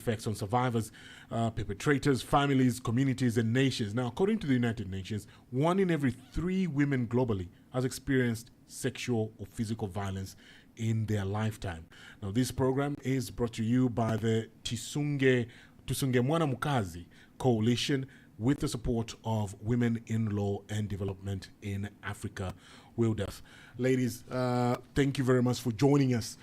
effects on survivors, perpetrators, families, communities, and nations. Now, according to the United Nations, 1 in every 3 women globally has experienced sexual or physical violence in their lifetime. Now, this program is brought to you by the Tusunge Mwana Mukazi Coalition with the support of Women in Law and Development in Africa, WILDEF. Ladies, thank you very much for joining us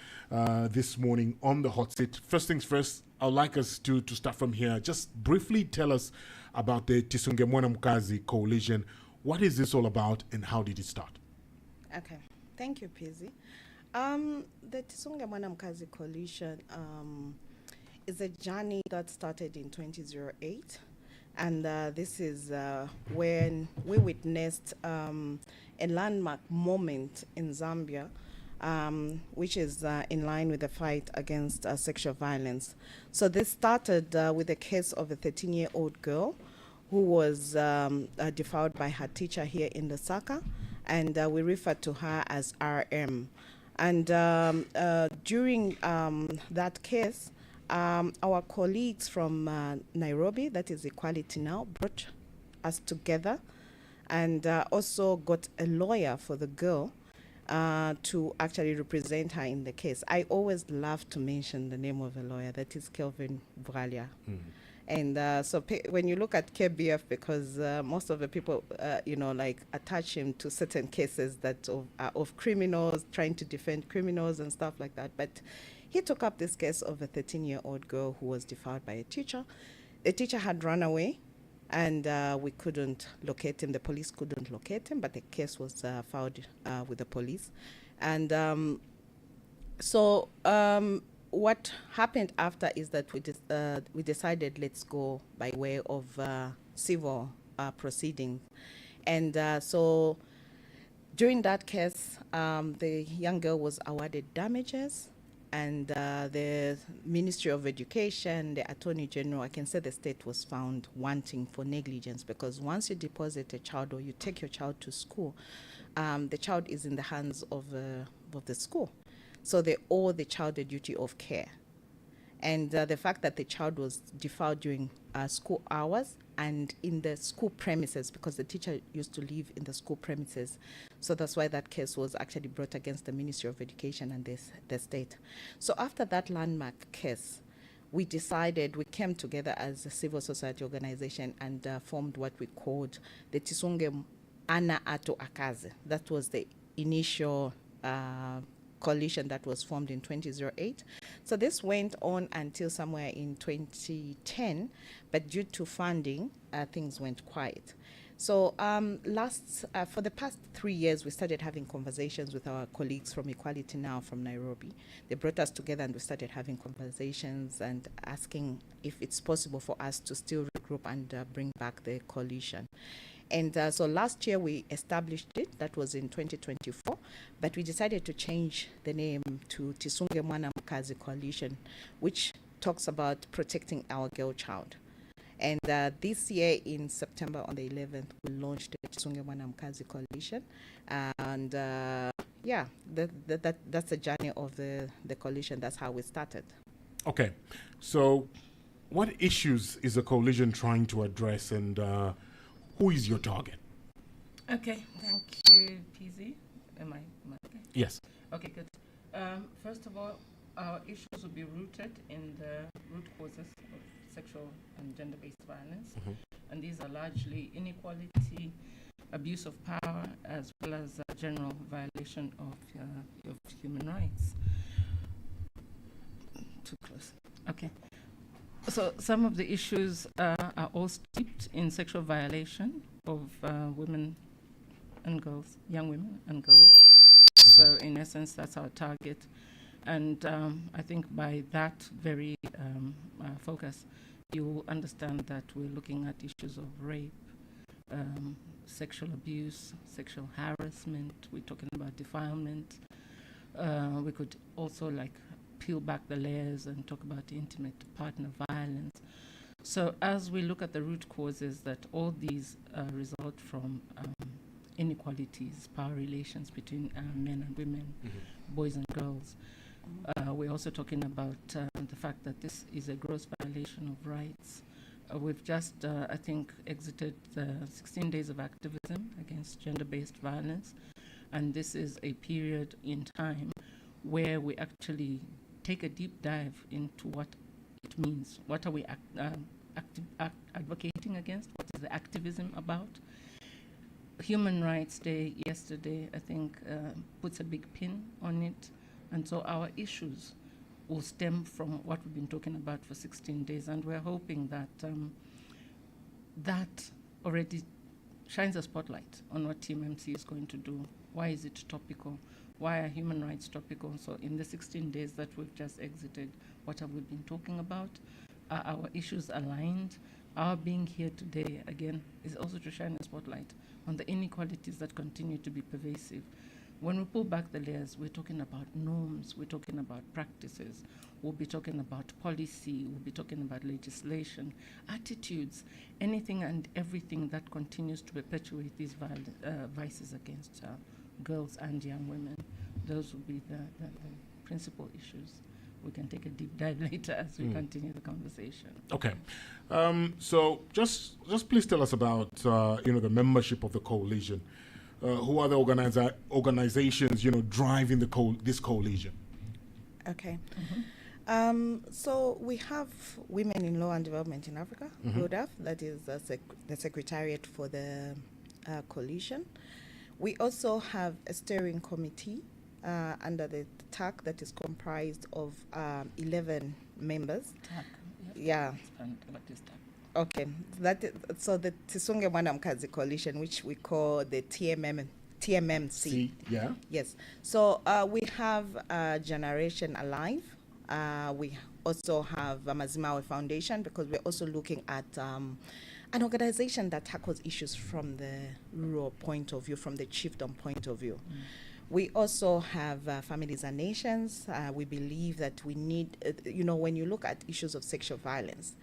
this morning on the hot seat. First things first, I'd like us to start from here. Just briefly tell us about the Tusunge Mwana Mukazi Coalition. What is this all about and how did it start? Okay, thank you, Pizzy. The Tusunge Mwana Mukazi Coalition is a journey that started in 2008. And this is when we witnessed a landmark moment in Zambia, which is in line with the fight against sexual violence. So this started with the case of a 13-year-old girl who was defiled by her teacher here in Lusaka, and we refer to her as RM. And during that case, our colleagues from Nairobi, that is Equality Now, brought us together and also got a lawyer for the girl to actually represent her in the case. I always love to mention the name of a lawyer, that is Kelvin Bralia. And so when you look at KBF, because most of the people, attach him to certain cases that of criminals, trying to defend criminals and stuff like that. But he took up this case of a 13-year-old girl who was defiled by a teacher. The teacher had run away, and we couldn't locate him. The police couldn't locate him, but the case was filed with the police. And what happened after is that we decided let's go by way of civil proceedings. And so during that case, the young girl was awarded damages. And the Ministry of Education, the Attorney General, I can say the state was found wanting for negligence, because once you deposit a child or you take your child to school, the child is in the hands of the school. So they owe the child a duty of care. And the fact that the child was defiled during school hours and in the school premises, because the teacher used to live in the school premises. So that's why that case was actually brought against the Ministry of Education and the state. So after that landmark case, we came together as a civil society organization and formed what we called the Tusunge Ana Ato Akaze. That was the initial coalition that was formed in 2008. So this went on until somewhere in 2010, but due to funding, things went quiet. So for the past 3 years, we started having conversations with our colleagues from Equality Now from Nairobi. They brought us together and we started having conversations and asking if it's possible for us to still regroup and bring back the coalition. And so last year we established it, that was in 2024, but we decided to change the name to Tusunge Mwana Mukazi Coalition, which talks about protecting our girl child. And this year in September on the 11th, we launched the Tusunge Mwana Mukazi Coalition. And that's the journey of the coalition. That's how we started. Okay, so what issues is the coalition trying to address, and who is your target? Okay, thank you, PZ. Am I okay? Yes. Okay, good. First of all, our issues will be rooted in the root causes of sexual and gender-based violence. And these are largely inequality, abuse of power, as well as general violation of human rights. Too close. Okay. So some of the issues are all steeped in sexual violation of women and girls, young women and girls. So in essence, that's our target. And I think by that very focus, you will understand that we're looking at issues of rape, sexual abuse, sexual harassment. We're talking about defilement. We could also peel back the layers and talk about intimate partner violence. So as we look at the root causes, that all these result from inequalities, power relations between men and women, boys and girls. We're also talking about the fact that this is a gross violation of rights. We've just, I think, exited the 16 days of activism against gender-based violence, and this is a period in time where we actually take a deep dive into what it means. What are we advocating against? What is the activism about? Human Rights Day yesterday, I think, puts a big pin on it. And so our issues will stem from what we've been talking about for 16 days. And we're hoping that that already shines a spotlight on what TMMC is going to do. Why is it topical? Why are human rights topical? So in the 16 days that we've just exited, what have we been talking about? Are our issues aligned? Our being here today, again, is also to shine a spotlight on the inequalities that continue to be pervasive. When we pull back the layers, we're talking about norms, we're talking about practices, we'll be talking about policy, we'll be talking about legislation, attitudes, anything and everything that continues to perpetuate these vices against girls and young women. Those will be the principal issues. We can take a deep dive later as we continue the conversation. Okay, so just please tell us about the membership of the coalition. Who are the organizations driving this coalition? Okay. So we have Women in Law and Development in Africa, WODAF, that is the secretariat for the coalition. We also have a steering committee under the TAC that is comprised of 11 members. TAC, yeah. And what is TAC? Okay, so the Tisunge Mwanamkazi Coalition, which we call the TMMC. Yeah. Yes. So we have Generation Alive. We also have Mazimawe Foundation, because we're also looking at an organization that tackles issues from the rural point of view, from the chiefdom point of view. We also have Families and Nations. We believe that we need, when you look at issues of sexual violence,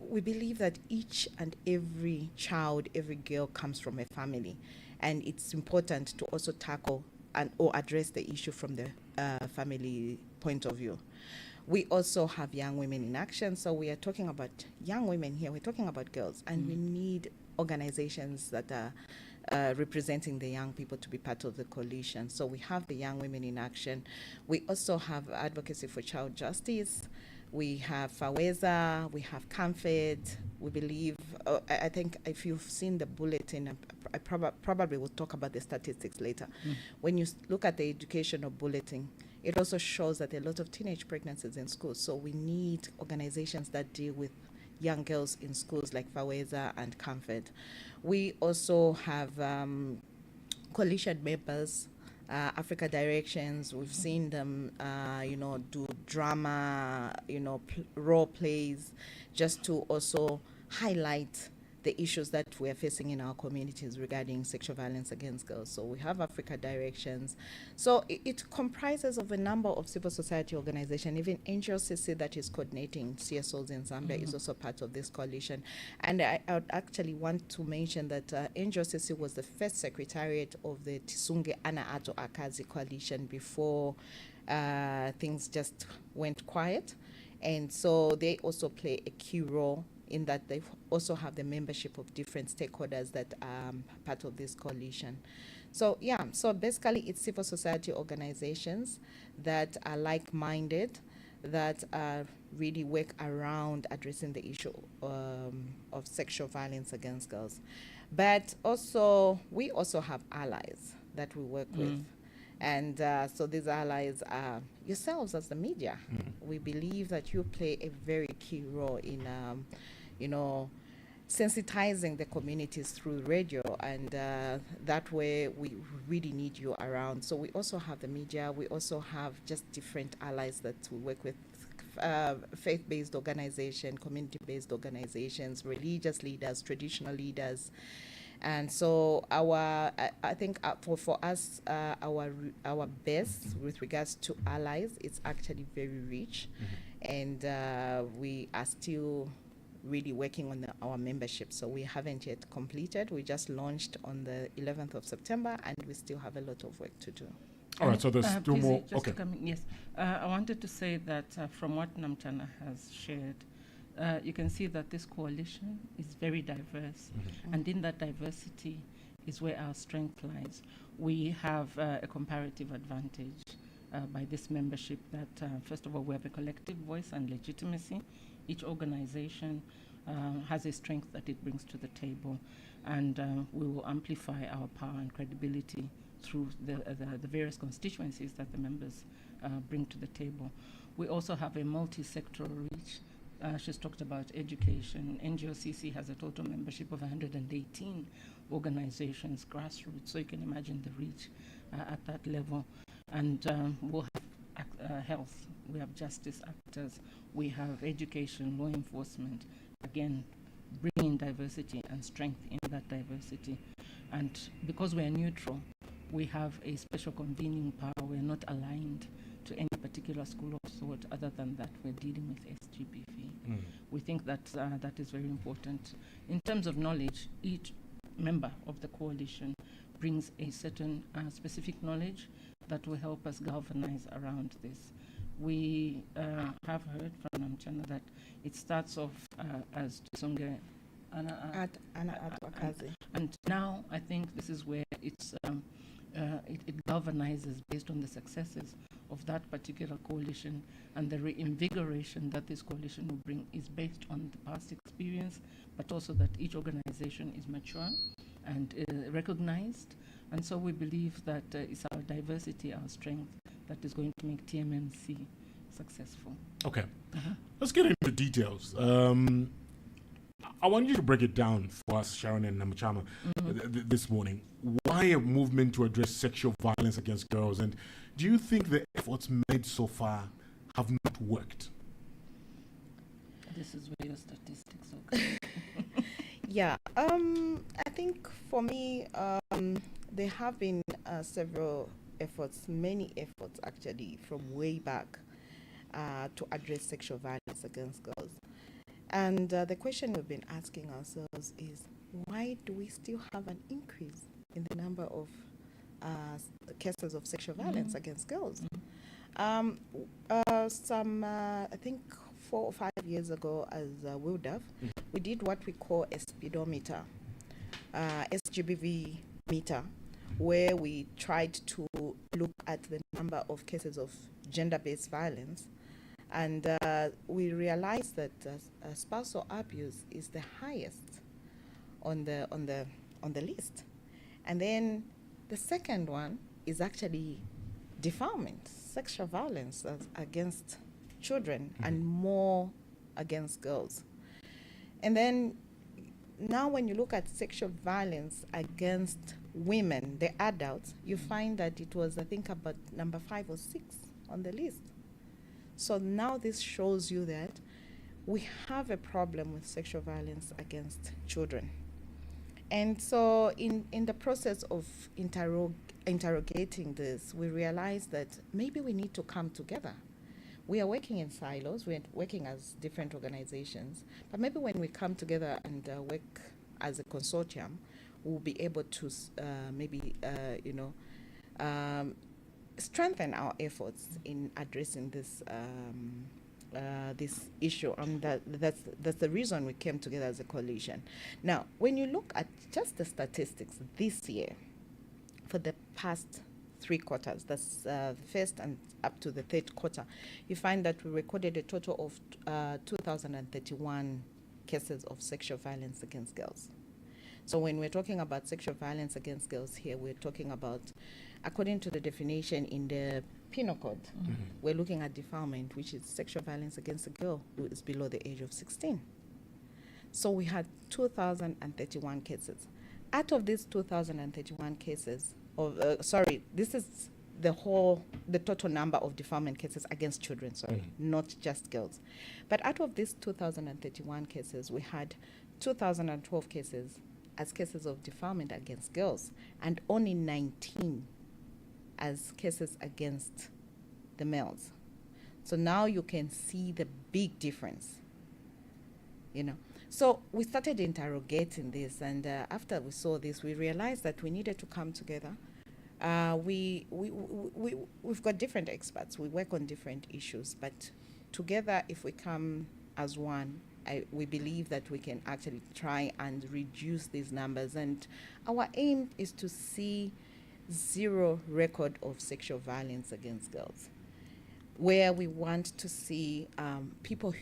we believe that each and every child, every girl comes from a family, and it's important to also tackle or address the issue from the family point of view. We also have Young Women in Action, so we are talking about young women here, we're talking about girls, and we need organizations that are representing the young people to be part of the coalition. So we have the Young Women in Action. We also have Advocacy for Child Justice. We have FAWEZA, we have Comfort. We believe, I think if you've seen the bulletin, I probably will talk about the statistics later. When you look at the educational bulletin, it also shows that there are a lot of teenage pregnancies in schools. So we need organizations that deal with young girls in schools like FAWEZA and Comfort. We also have coalition members, Africa Directions. We've seen them, do drama, role plays, just to also highlight the issues that we are facing in our communities regarding sexual violence against girls. So we have Africa Directions. So it comprises of a number of civil society organizations. Even NGOCC, that is coordinating CSOs in Zambia, is also part of this coalition. And I would actually want to mention that NGOCC was the first secretariat of the Tisunge Ana Ato Akazi coalition before things just went quiet. And so they also play a key role in that they also have the membership of different stakeholders that are part of this coalition. So so basically it's civil society organizations that are like-minded, that really work around addressing the issue of sexual violence against girls. But also, we also have allies that we work with. And so these allies are yourselves as the media. We believe that you play a very key role in sensitizing the communities through radio, and that way we really need you around. So we also have the media, we also have just different allies that we work with, faith-based organizations, community-based organizations, religious leaders, traditional leaders. And so I think for us, our base with regards to allies, it's actually very rich. And we are still really working on our membership. So we haven't yet completed. We just launched on the 11th of September, and we still have a lot of work to do. All right, so there's still Please, more. just Okay. to come in, yes. I wanted to say that from what Namuchana has shared, you can see that this coalition is very diverse, and in that diversity is where our strength lies. We have a comparative advantage by this membership that, first of all, we have a collective voice and legitimacy. Each organization has a strength that it brings to the table, and we will amplify our power and credibility through the various constituencies that the members bring to the table. We also have a multi-sectoral reach. She's talked about education. NGOCC has a total membership of 118 organizations, grassroots, so you can imagine the reach at that level. And we'll have health, we have justice actors, we have education, law enforcement, again, bringing diversity and strength in that diversity. And because we're neutral, we have a special convening power. We're not aligned to any particular school of thought. Other than that, we're dealing with SGBV. We think that that is very important. In terms of knowledge, each member of the coalition brings a certain specific knowledge that will help us galvanize around this. We have heard from Namuchana that it starts off as Chisunge and now I think this is where it's it galvanizes based on the successes of that particular coalition, and the reinvigoration that this coalition will bring is based on the past experience, but also that each organization is mature and recognized. And so we believe that it's our diversity, our strength, that is going to make TMMC successful. Okay. Let's get into details. I want you to break it down for us, Sharon and Namuchana, this morning. Why a movement to address sexual violence against girls? And do you think the efforts made so far have not worked? This is where your statistics are coming. Yeah, I think for me, there have been several efforts, many efforts actually, from way back to address sexual violence against girls. And the question we've been asking ourselves is, why do we still have an increase in the number of cases of sexual violence against girls? I think 4 or 5 years ago as WILDAF, we did what we call a speedometer, SGBV meter, where we tried to look at the number of cases of gender-based violence. And we realized that spousal abuse is the highest on the list. And then the second one is actually defilement, sexual violence against children, and more against girls. And then now when you look at sexual violence against women, the adults, you find that it was, I think, about number 5 or 6 on the list. So now this shows you that we have a problem with sexual violence against children. And so in the process of interrogating this, we realized that maybe we need to come together. We are working in silos, we're working as different organizations, but maybe when we come together and work as a consortium, we'll be able to strengthen our efforts in addressing this issue, and that's the reason we came together as a coalition. Now, when you look at just the statistics this year, for the past 3 quarters, that's the first and up to the third quarter, you find that we recorded a total of 2,031 cases of sexual violence against girls. So when we're talking about sexual violence against girls here, we're talking about, according to the definition in the Penal Code, we're looking at defilement, which is sexual violence against a girl who is below the age of 16. So we had 2,031 cases. Out of these 2,031 cases, this is the total number of defilement cases against children, not just girls. But out of these 2,031 cases, we had 2,012 cases as cases of defilement against girls, and only 19 as cases against the males. So now you can see the big difference, So we started interrogating this, and after we saw this, we realized that we needed to come together We've got different experts. We work on different issues, but together, if we come as one, we believe that we can actually try and reduce these numbers. And our aim is to see zero record of sexual violence against girls, where we want to see people,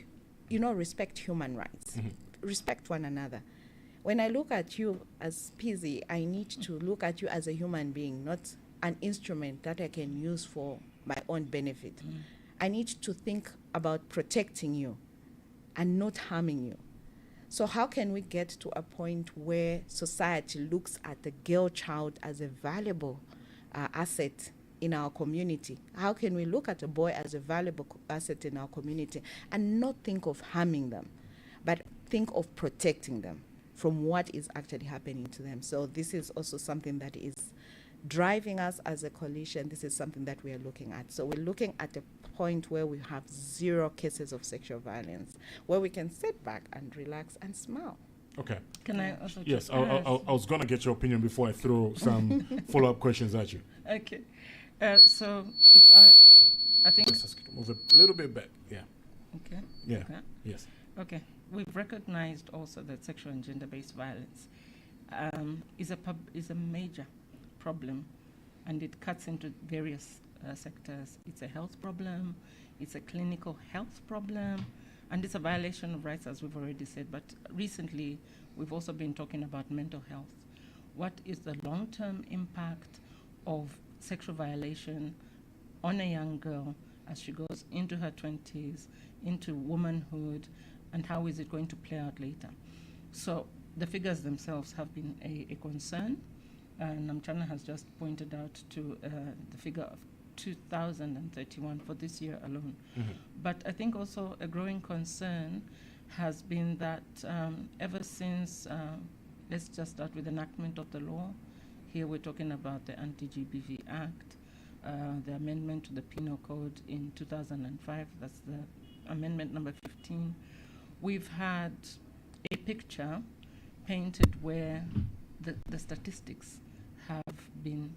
respect human rights, respect one another. When I look at you as Pizzy, I need to look at you as a human being, not an instrument that I can use for my own benefit. I need to think about protecting you and not harming you. So how can we get to a point where society looks at the girl child as a valuable asset in our community? How can we look at a boy as a valuable asset in our community and not think of harming them, but think of protecting them from what is actually happening to them? So this is also something that is driving us as a coalition. This is something that we are looking at. So we're looking at a point where we have zero cases of sexual violence, where we can sit back and relax and smile. Okay. Can I also Yes, just I was going to get your opinion before I throw some follow-up questions at you. Okay. So it's, I think... Just ask you to move a little bit back. Yeah. Okay. Yeah. Okay. Yes. Okay. We've recognized also that sexual and gender-based violence is a major problem, and it cuts into various sectors. It's a health problem, it's a clinical health problem, and it's a violation of rights, as we've already said. But recently, we've also been talking about mental health. What is the long-term impact of sexual violation on a young girl as she goes into her 20s, into womanhood, and how is it going to play out later? So the figures themselves have been a concern. Namuchana has just pointed out to the figure of 2,031 for this year alone. But I think also a growing concern has been that ever since, let's just start with enactment of the law. Here we're talking about the Anti-GBV Act, the amendment to the Penal Code in 2005, that's the amendment number 15. We've had a picture painted where the statistics have been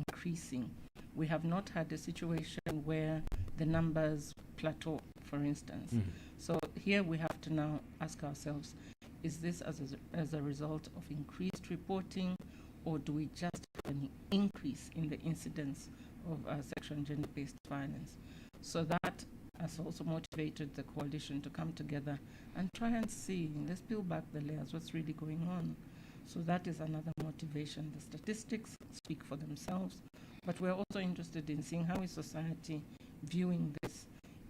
increasing. We have not had a situation where the numbers plateau, for instance. So here we have to now ask ourselves, is this as a result of increased reporting, or do we just have an increase in the incidence of sexual and gender-based violence? So that has also motivated the coalition to come together and try and see, let's peel back the layers, what's really going on. So that is another motivation. The statistics speak for themselves, but we're also interested in seeing how is society viewing this.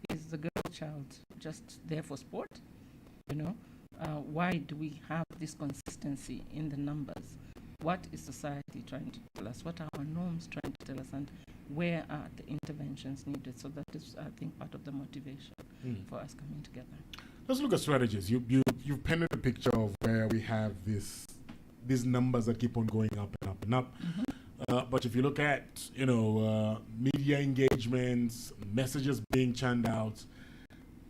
Is the girl child just there for sport? Why do we have this consistency in the numbers? What is society trying to tell us? What are our norms trying to tell us? And where are the interventions needed? So that is, I think, part of the motivation for us coming together. Let's look at strategies. You've painted a picture of where we have these numbers that keep on going up and up and up. But if you look at, media engagements, messages being churned out,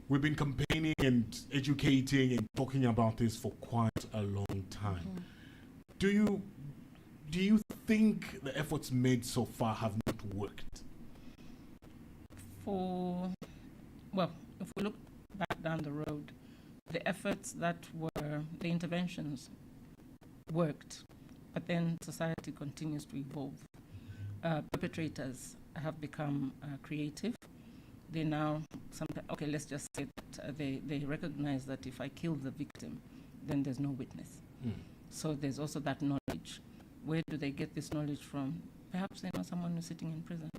we've been campaigning and educating and talking about this for quite a long time. Do you think the efforts made so far have not worked? If we look back down the road, the efforts that were, the interventions worked, but then society continues to evolve. Perpetrators have become creative. They now, let's just say that they recognize that if I kill the victim, then there's no witness. So there's also that knowledge. Where do they get this knowledge from? Perhaps they know someone who's sitting in prison,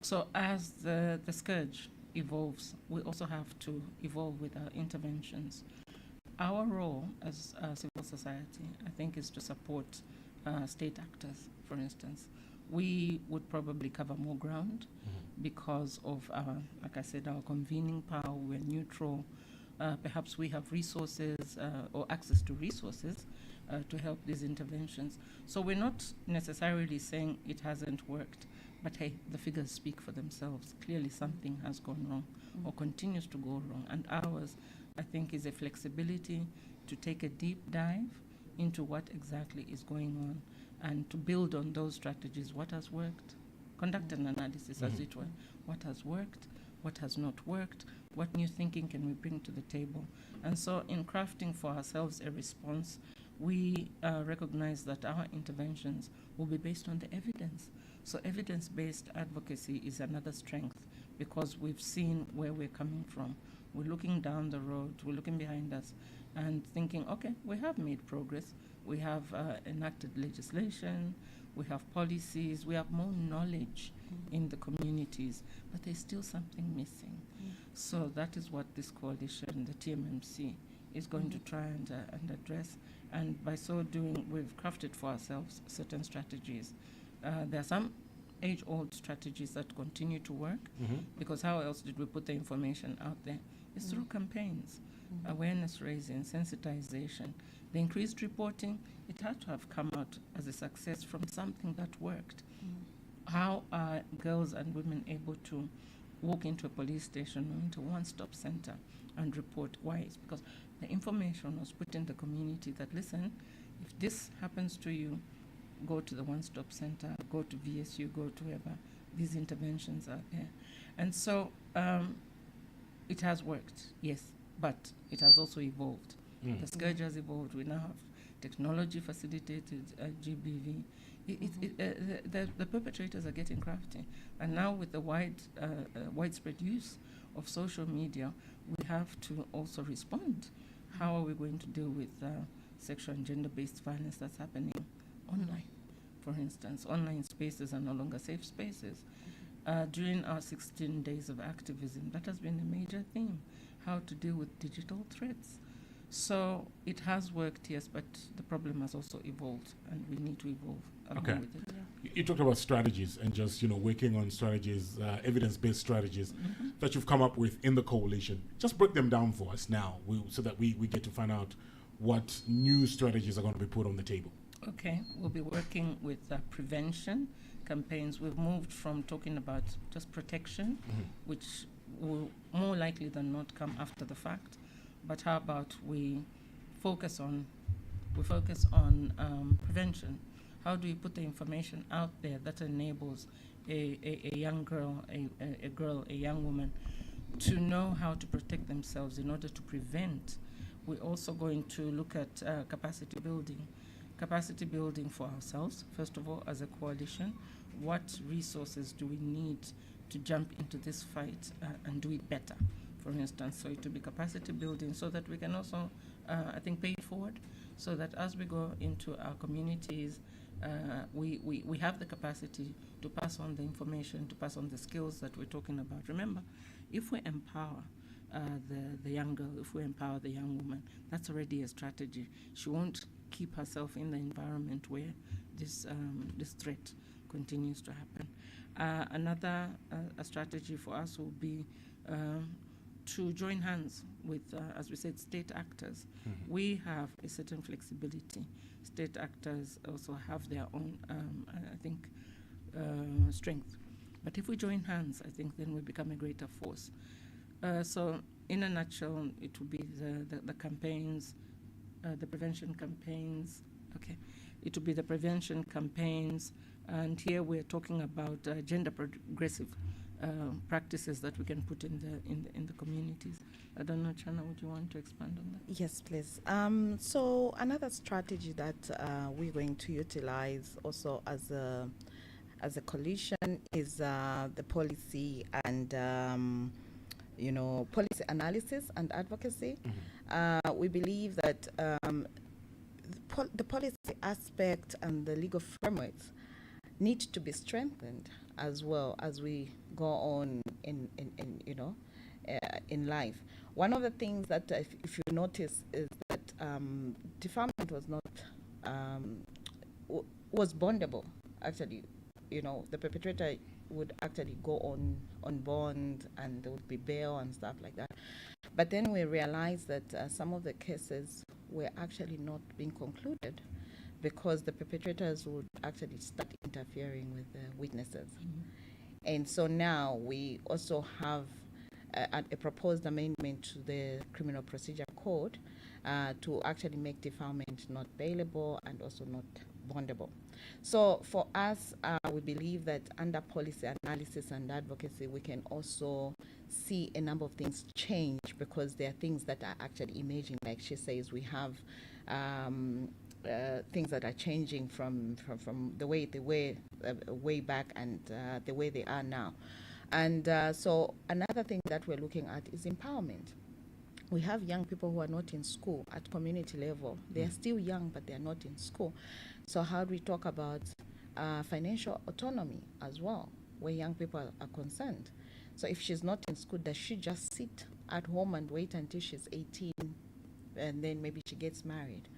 So as the scourge evolves, we also have to evolve with our interventions. Our role as civil society, I think, is to support state actors, for instance. We would probably cover more ground because of, like I said, our convening power. We're neutral. Perhaps we have resources or access to resources to help these interventions. So we're not necessarily saying it hasn't worked, but hey, the figures speak for themselves. Clearly something has gone wrong or continues to go wrong. And ours, I think, is a flexibility to take a deep dive into what exactly is going on and to build on those strategies. What has worked? Conduct an analysis, as it were. What has worked? What has not worked? What new thinking can we bring to the table? And so in crafting for ourselves a response, we recognize that our interventions will be based on the evidence. So evidence-based advocacy is another strength, because we've seen where we're coming from. We're looking down the road, we're looking behind us and thinking, okay, we have made progress. We have enacted legislation, we have policies, we have more knowledge in the communities, but there's still something missing. So that is what this coalition, the TMMC, is going to try and address. And by so doing, we've crafted for ourselves certain strategies. There are some age-old strategies that continue to work, because how else did we put the information out there? It's through campaigns, awareness raising, sensitization. The increased reporting, it had to have come out as a success from something that worked. How are girls and women able to walk into a police station or into a one-stop center and report? Why? It's because the information was put in the community that, listen, if this happens to you, go to the one-stop center, go to VSU, go to wherever. These interventions are there. And so it has worked, yes, but it has also evolved. The scourge has evolved. We now have technology-facilitated GBV. The perpetrators are getting crafty. And now with the widespread use of social media, we have to also respond. How are we going to deal with sexual and gender-based violence that's happening online? For instance, online spaces are no longer safe spaces. During our 16 days of activism, that has been a major theme, how to deal with digital threats. So it has worked, yes, but the problem has also evolved, and we need to evolve along with it. You talked about strategies and just, working on strategies, evidence-based strategies that you've come up with in the coalition. Just break them down for us now so that we get to find out what new strategies are going to be put on the table. Okay, we'll be working with prevention campaigns. We've moved from talking about just protection, which will more likely than not come after the fact. But how about we focus on prevention? How do we put the information out there that enables a young girl, a young woman, to know how to protect themselves in order to prevent? We're also going to look at capacity building for ourselves, first of all, as a coalition. What resources do we need to jump into this fight and do it better, for instance? So it will be capacity building so that we can also, I think, pay it forward, so that as we go into our communities, we have the capacity to pass on the information, to pass on the skills that we're talking about. Remember, if we empower the young girl, if we empower the young woman, that's already a strategy. She won't keep herself in the environment where this threat continues to happen. Another a strategy for us will be to join hands with, as we said, state actors. We have a certain flexibility. State actors also have their own, I think, strength. But if we join hands, I think then we become a greater force. So in a nutshell, it will be the campaigns, the prevention campaigns. Okay, it will be the prevention campaigns, and here we're talking about gender progressive practices that we can put in the communities. I don't know, Chana, would you want to expand on that? Yes, please. So another strategy that we're going to utilize also as a coalition is the policy and policy analysis and advocacy. We believe that the policy aspect and the legal frameworks need to be strengthened as well as we go on in life. One of the things that, if you notice, is that defilement was not was bondable. Actually, the perpetrator would actually go on bond, and there would be bail and stuff like that. But then we realized that some of the cases were actually not being concluded because the perpetrators would actually start interfering with the witnesses. And so now we also have a proposed amendment to the Criminal Procedure Code to actually make defilement not bailable and also not vulnerable. So for us, we believe that under policy analysis and advocacy, we can also see a number of things change, because there are things that are actually emerging. Like she says, we have things that are changing from the way they were way back, and the way they are now. And so another thing that we're looking at is empowerment. We have young people who are not in school at community level. They are still young, but they are not in school. So how do we talk about financial autonomy as well, where young people are concerned? So if she's not in school, does she just sit at home and wait until she's 18 and then maybe she gets married?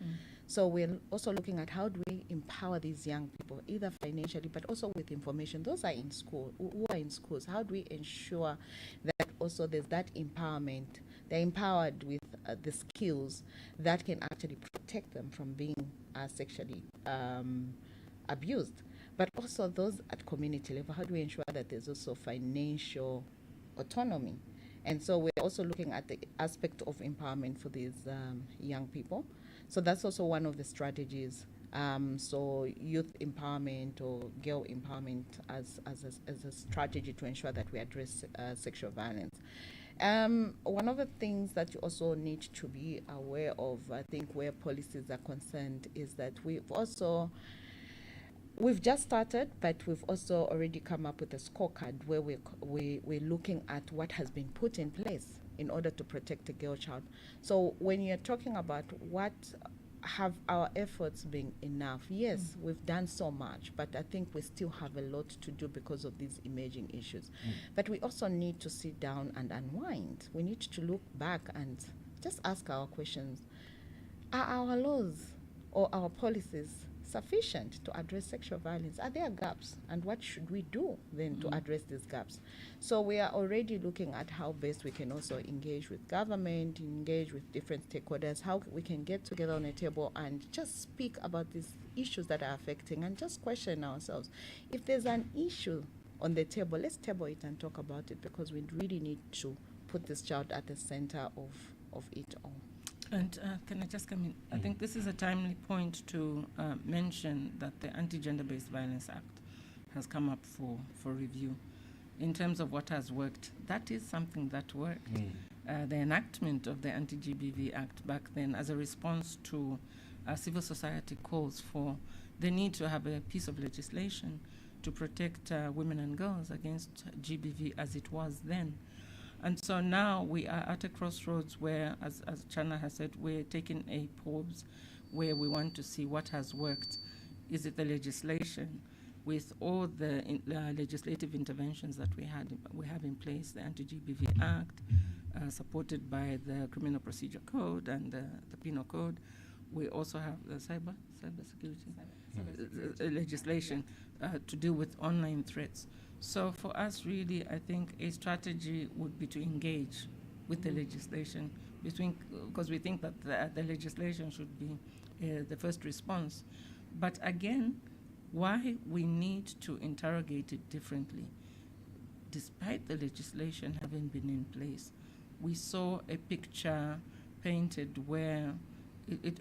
So we're also looking at how do we empower these young people, either financially, but also with information. Those are in school, who are in schools. How do we ensure that also there's that empowerment? They're empowered with the skills that can actually protect them from being sexually abused. But also those at community level, how do we ensure that there's also financial autonomy? And so we're also looking at the aspect of empowerment for these young people. So that's also one of the strategies. So youth empowerment or girl empowerment as a strategy to ensure that we address sexual violence. One of the things that you also need to be aware of, I think, where policies are concerned, is that we've just started, but we've also already come up with a scorecard where we're looking at what has been put in place in order to protect a girl child. So when you're talking about what have our efforts been enough, yes, we've done so much, but I think we still have a lot to do because of these emerging issues. But we also need to sit down and unwind. We need to look back and just ask our questions. Are our laws or our policies sufficient to address sexual violence? Are there gaps? And what should we do then to address these gaps? So we are already looking at how best we can also engage with government, engage with different stakeholders, how we can get together on a table and just speak about these issues that are affecting, and just question ourselves. If there's an issue on the table, let's table it and talk about it, because we really need to put this child at the center of it all. And can I just come in? I think this is a timely point to mention that the Anti-Gender-Based Violence Act has come up for review. In terms of what has worked, that is something that worked. The enactment of the Anti-GBV Act back then, as a response to civil society calls for the need to have a piece of legislation to protect women and girls against GBV as it was then. And so now we are at a crossroads where, as Chana has said, we're taking a pause where we want to see what has worked. Is it the legislation? With all the legislative interventions that we have in place, the Anti-GBV Act, supported by the Criminal Procedure Code and the Penal Code. We also have the cyber security legislation to deal with online threats. So for us, really, I think a strategy would be to engage with the legislation, because we think that the legislation should be the first response. But again, why we need to interrogate it differently, despite the legislation having been in place, we saw a picture painted where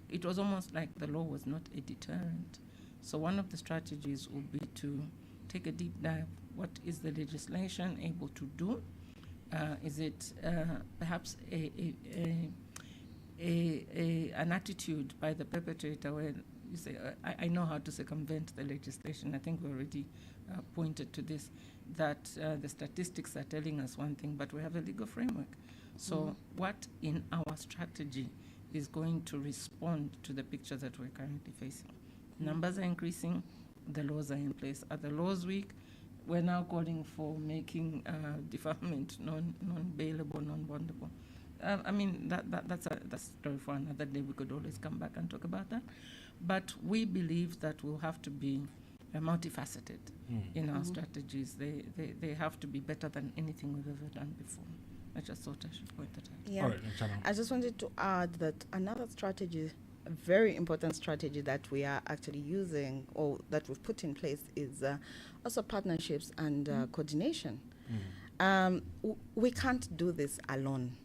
it was almost like the law was not a deterrent. So one of the strategies would be to take a deep dive. What is the legislation able to do? Is it perhaps an attitude by the perpetrator where you say, I know how to circumvent the legislation? I think we already pointed to this, that the statistics are telling us one thing, but we have a legal framework. So what in our strategy is going to respond to the picture that we're currently facing? Numbers are increasing, the laws are in place. Are the laws weak? We're now calling for making deferment non-bailable, non-bondable. I mean, that's a story for another day. We could always come back and talk about that. But we believe that we'll have to be multifaceted in our strategies. They have to be better than anything we've ever done before. I just thought I should point that out. Yeah. All right, I just wanted to add that another strategy, a very important strategy that we are actually using, or that we've put in place, is also partnerships and coordination. We can't do this alone.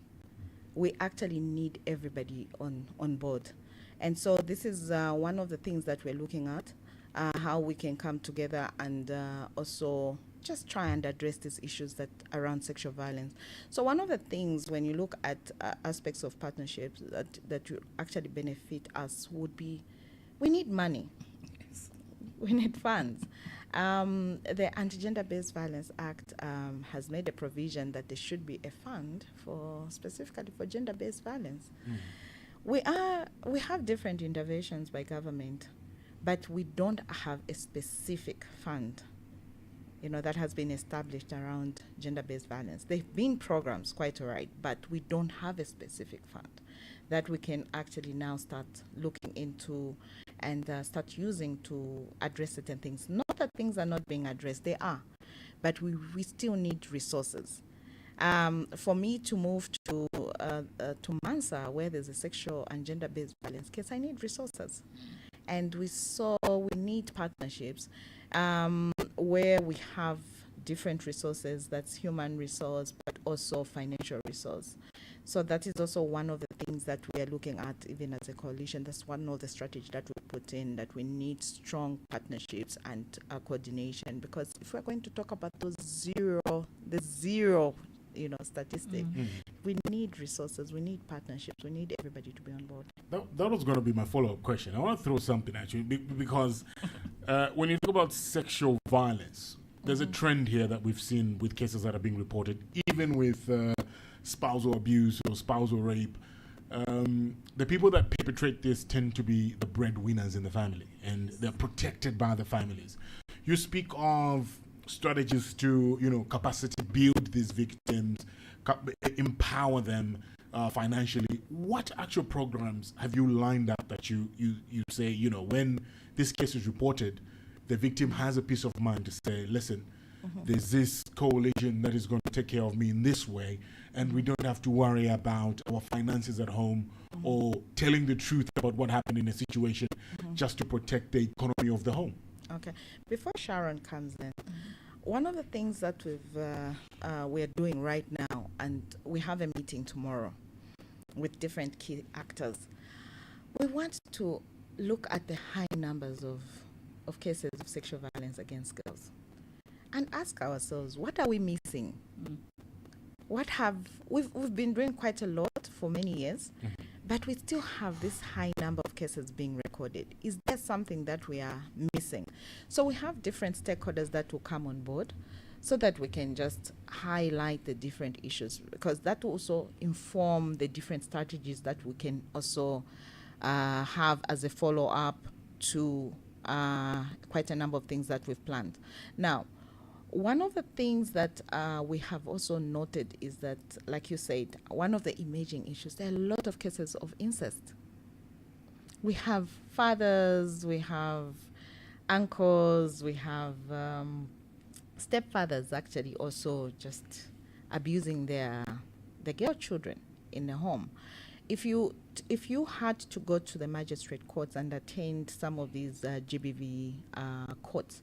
We actually need everybody on board. And so this is one of the things that we're looking at. how we can come together and also just try and address these issues that around sexual violence. So one of the things when you look at aspects of partnerships that will actually benefit us would be, we need money. Yes. We need funds. The Anti-Gender-Based Violence Act has made a provision that there should be a fund for specifically for gender-based violence. We have different interventions by government, but we don't have a specific fund, that has been established around gender-based violence. There have been programs, quite all right, but we don't have a specific fund that we can actually now start looking into and start using to address certain things. Not that things are not being addressed, they are, but we still need resources. For me to move to Mansa, where there's a sexual and gender-based violence case, I need resources. And we need partnerships where we have different resources, that's human resource, but also financial resource. So that is also one of the things that we are looking at, even as a coalition. That's one of the strategies that we put in, that we need strong partnerships and coordination, because if we're going to talk about the zero statistic, we need resources, we need partnerships, we need everybody to be on board. That was going to be my follow-up question. I want to throw something at you because when you talk about sexual violence, there's a trend here that we've seen with cases that are being reported, even with spousal abuse or spousal rape. The people that perpetrate this tend to be the breadwinners in the family, and they're protected by the families. You speak of strategies to, capacity build these victims, empower them financially. What actual programs have you lined up that you say, when this case is reported, the victim has a peace of mind to say, listen, there's this coalition that is going to take care of me in this way, and we don't have to worry about our finances at home or telling the truth about what happened in a situation just to protect the economy of the home. Okay. Before Sharon comes in, one of the things that we're doing right now, and we have a meeting tomorrow with different key actors, we want to look at the high numbers of cases of sexual violence against girls and ask ourselves, what are we missing? We've been doing quite a lot for many years, but we still have this high number of cases being recorded. Is there something that we are missing? So we have different stakeholders that will come on board so that we can just highlight the different issues, because that will also inform the different strategies that we can also have as a follow-up to quite a number of things that we've planned. Now, one of the things that we have also noted is that, like you said, one of the emerging issues, there are a lot of cases of incest. We have fathers, we have uncles, we have stepfathers actually also just abusing the girl children in the home. If you had to go to the magistrate courts and attend some of these GBV courts,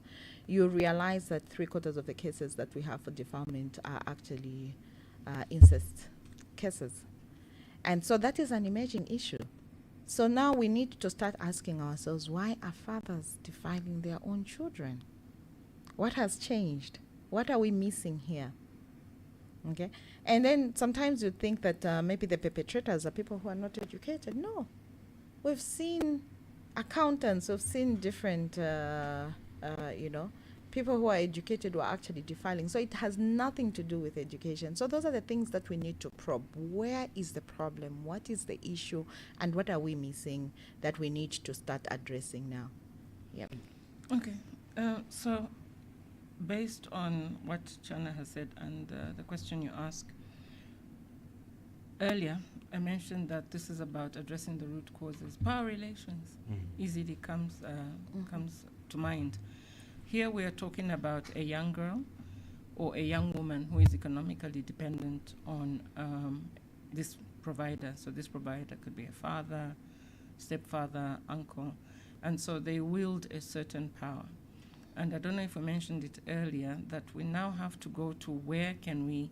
you realize that 3/4 of the cases that we have for defilement are actually incest cases. And so that is an emerging issue. So now we need to start asking ourselves, why are fathers defiling their own children? What has changed? What are we missing here? Okay. And then sometimes you think that maybe the perpetrators are people who are not educated. No. We've seen accountants, we've seen different, people who are educated who are actually defiling. So it has nothing to do with education. So those are the things that we need to probe. Where is the problem? What is the issue? And what are we missing that we need to start addressing now? Yep. Okay. So based on what Chana has said and the question you asked, earlier I mentioned that this is about addressing the root causes. Power relations easily comes to mind. Here we are talking about a young girl or a young woman who is economically dependent on this provider. So this provider could be a father, stepfather, uncle, and so they wield a certain power. And I don't know if I mentioned it earlier, that we now have to go to where can we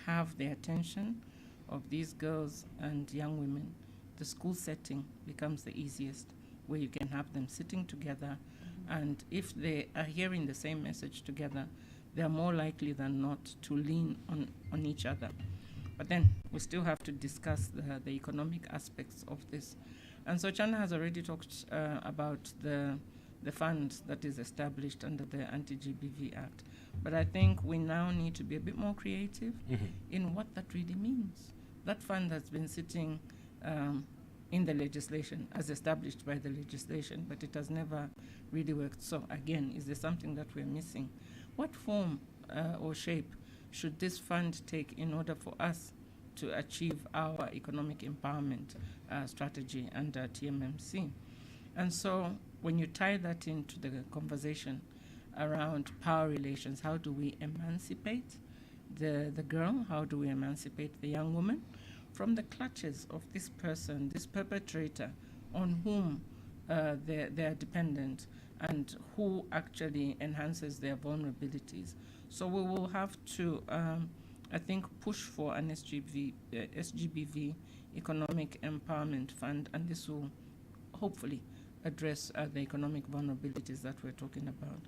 have the attention of these girls and young women. The school setting becomes the easiest, where you can have them sitting together And if they are hearing the same message together, they are more likely than not to lean on each other. But then we still have to discuss the economic aspects of this. And so Chana has already talked about the fund that is established under the Anti-GBV Act. But I think we now need to be a bit more creative in what that really means. That fund has been sitting in the legislation, as established by the legislation, but it has never really worked. So again, is there something that we're missing? What form or shape should this fund take in order for us to achieve our economic empowerment strategy under TMMC? And so when you tie that into the conversation around power relations, how do we emancipate the girl? How do we emancipate the young woman from the clutches of this person, this perpetrator on whom they're dependent and who actually enhances their vulnerabilities? So we will have to, I think, push for an SGBV economic empowerment fund, and this will hopefully address the economic vulnerabilities that we're talking about.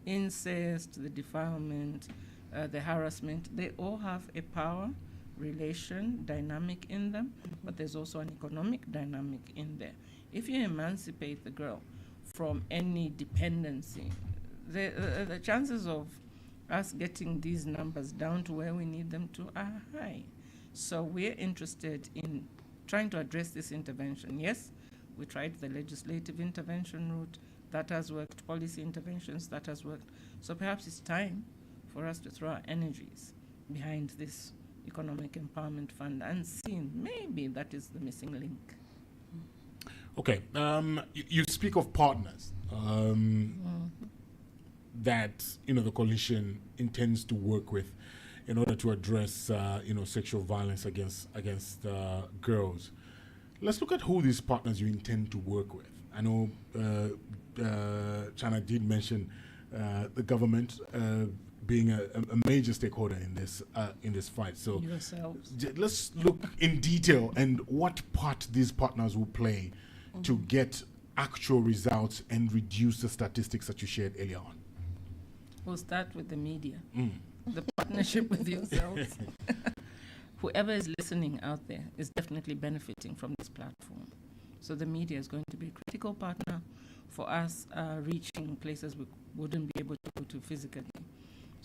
Incest, the defilement, the harassment, they all have a power relation dynamic in them, but there's also an economic dynamic in there. If you emancipate the girl from any dependency, the chances of us getting these numbers down to where we need them to are high. So we're interested in trying to address this intervention. Yes, we tried the legislative intervention route. That has worked. Policy interventions, that has worked. So perhaps it's time for us to throw our energies behind this economic empowerment fund and see maybe that is the missing link. Okay. You speak of partners that the coalition intends to work with in order to address sexual violence against girls. Let's look at who these partners you intend to work with. I know Chana did mention the government being a major stakeholder in this fight. So let's look in detail and what part these partners will play to get actual results and reduce the statistics that you shared earlier on. We'll start with the media, the partnership with yourselves. Whoever is listening out there is definitely benefiting from this platform. So the media is going to be a critical partner for us reaching places we wouldn't be able to go to physically.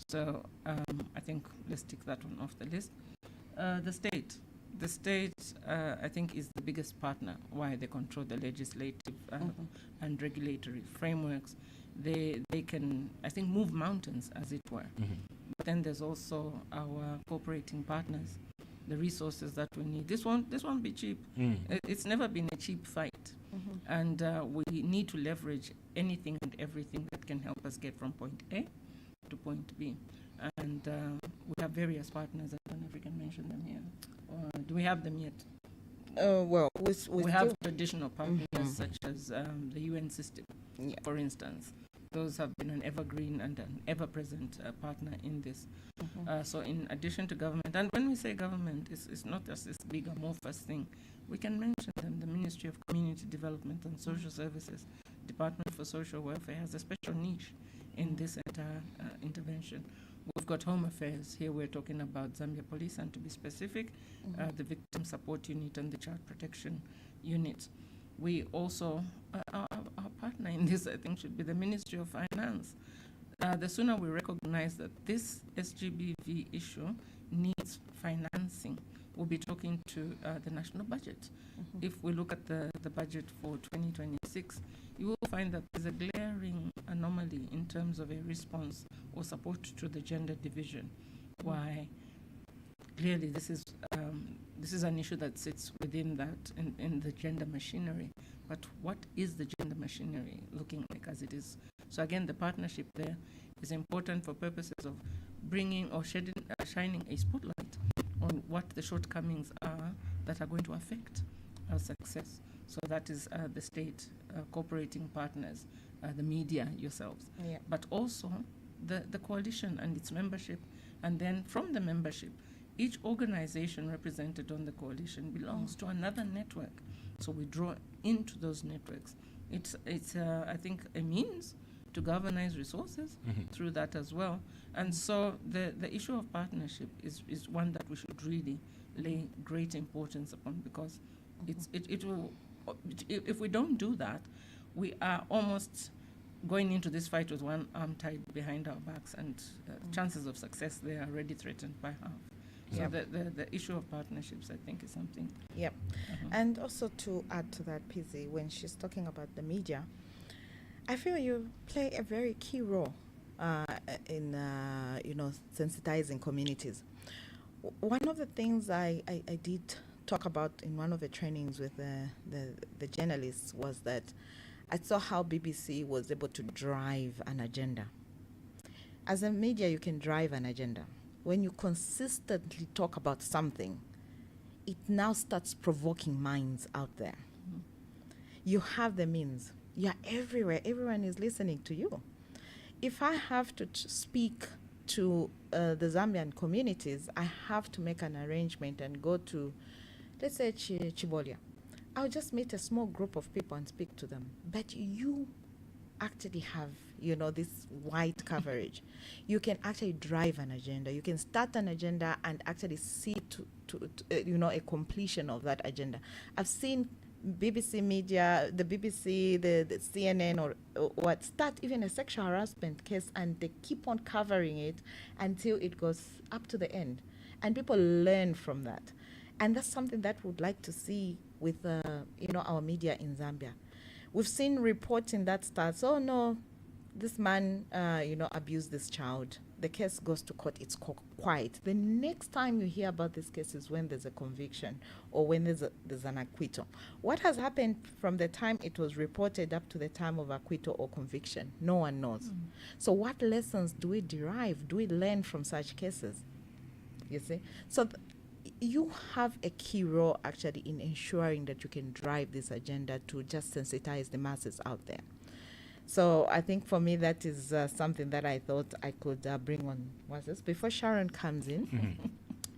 So I think let's tick that one off the list. The state, I think, is the biggest partner. Why? They control the legislative and regulatory frameworks. They can, I think, move mountains, as it were. But then there's also our cooperating partners, the resources that we need. This won't be cheap. It's never been a cheap fight. And we need to leverage anything and everything that can help us get from point A to point B. And we have various partners. I don't know if we can mention them here. Or do we have them yet? Well, we have traditional partners such as the UN system, for instance. Those have been an evergreen and an ever-present partner in this. So in addition to government, and when we say government, it's not just this big amorphous thing. We can mention them. The Ministry of Community Development and Social Services, Department for Social Welfare has a special niche in this entire intervention. We've got Home Affairs. Here we're talking about Zambia Police, and to be specific, the Victim Support Unit and the Child Protection Unit. We also, our partner in this, I think, should be the Ministry of Finance. The sooner we recognize that this SGBV issue needs financing, we'll be talking to the national budget. If we look at the budget for 2026, you will find that there's a glaring anomaly in terms of a response or support to the gender division. Why? Clearly, this is an issue that sits within that in the gender machinery. But what is the gender machinery looking like as it is? So again, the partnership there is important for purposes of bringing or shining a spotlight on what the shortcomings are that are going to affect our success. So that is the state, cooperating partners, the media, yourselves, but also the coalition and its membership. And then from the membership, each organization represented on the coalition belongs to another network. So we draw into those networks. It's I think, a means to galvanize resources through that as well. And so the issue of partnership is one that we should really lay great importance upon, because it will, if we don't do that, we are almost going into this fight with one arm tied behind our backs, and chances of success there are already threatened by half. So the issue of partnerships, I think, is something. Yep. And also to add to that, Pizzi, when she's talking about the media, I feel you play a very key role in sensitizing communities. One of the things I did talk about in one of the trainings with the journalists was that I saw how BBC was able to drive an agenda. As a media, you can drive an agenda. When you consistently talk about something, it now starts provoking minds out there. You have the means. You're everywhere. Everyone is listening to you. If I have to speak to the Zambian communities, I have to make an arrangement and go to, let's say, Chibolia. I'll just meet a small group of people and speak to them. But you actually have, this wide coverage. You can actually drive an agenda. You can start an agenda and actually see to a completion of that agenda. I've seen BBC media, the BBC, the CNN or what, start even a sexual harassment case, and they keep on covering it until it goes up to the end. And people learn from that. And that's something that we'd like to see with, our media in Zambia. We've seen reporting that starts, oh no, this man, abused this child. The case goes to court, it's quiet. The next time you hear about this case is when there's a conviction or when there's an acquittal. What has happened from the time it was reported up to the time of acquittal or conviction? No one knows. So what lessons do we derive, do we learn from such cases? You see? So you have a key role actually in ensuring that you can drive this agenda to just sensitize the masses out there. So I think for me that is something that I thought I could bring on. What's this? Before Sharon comes in,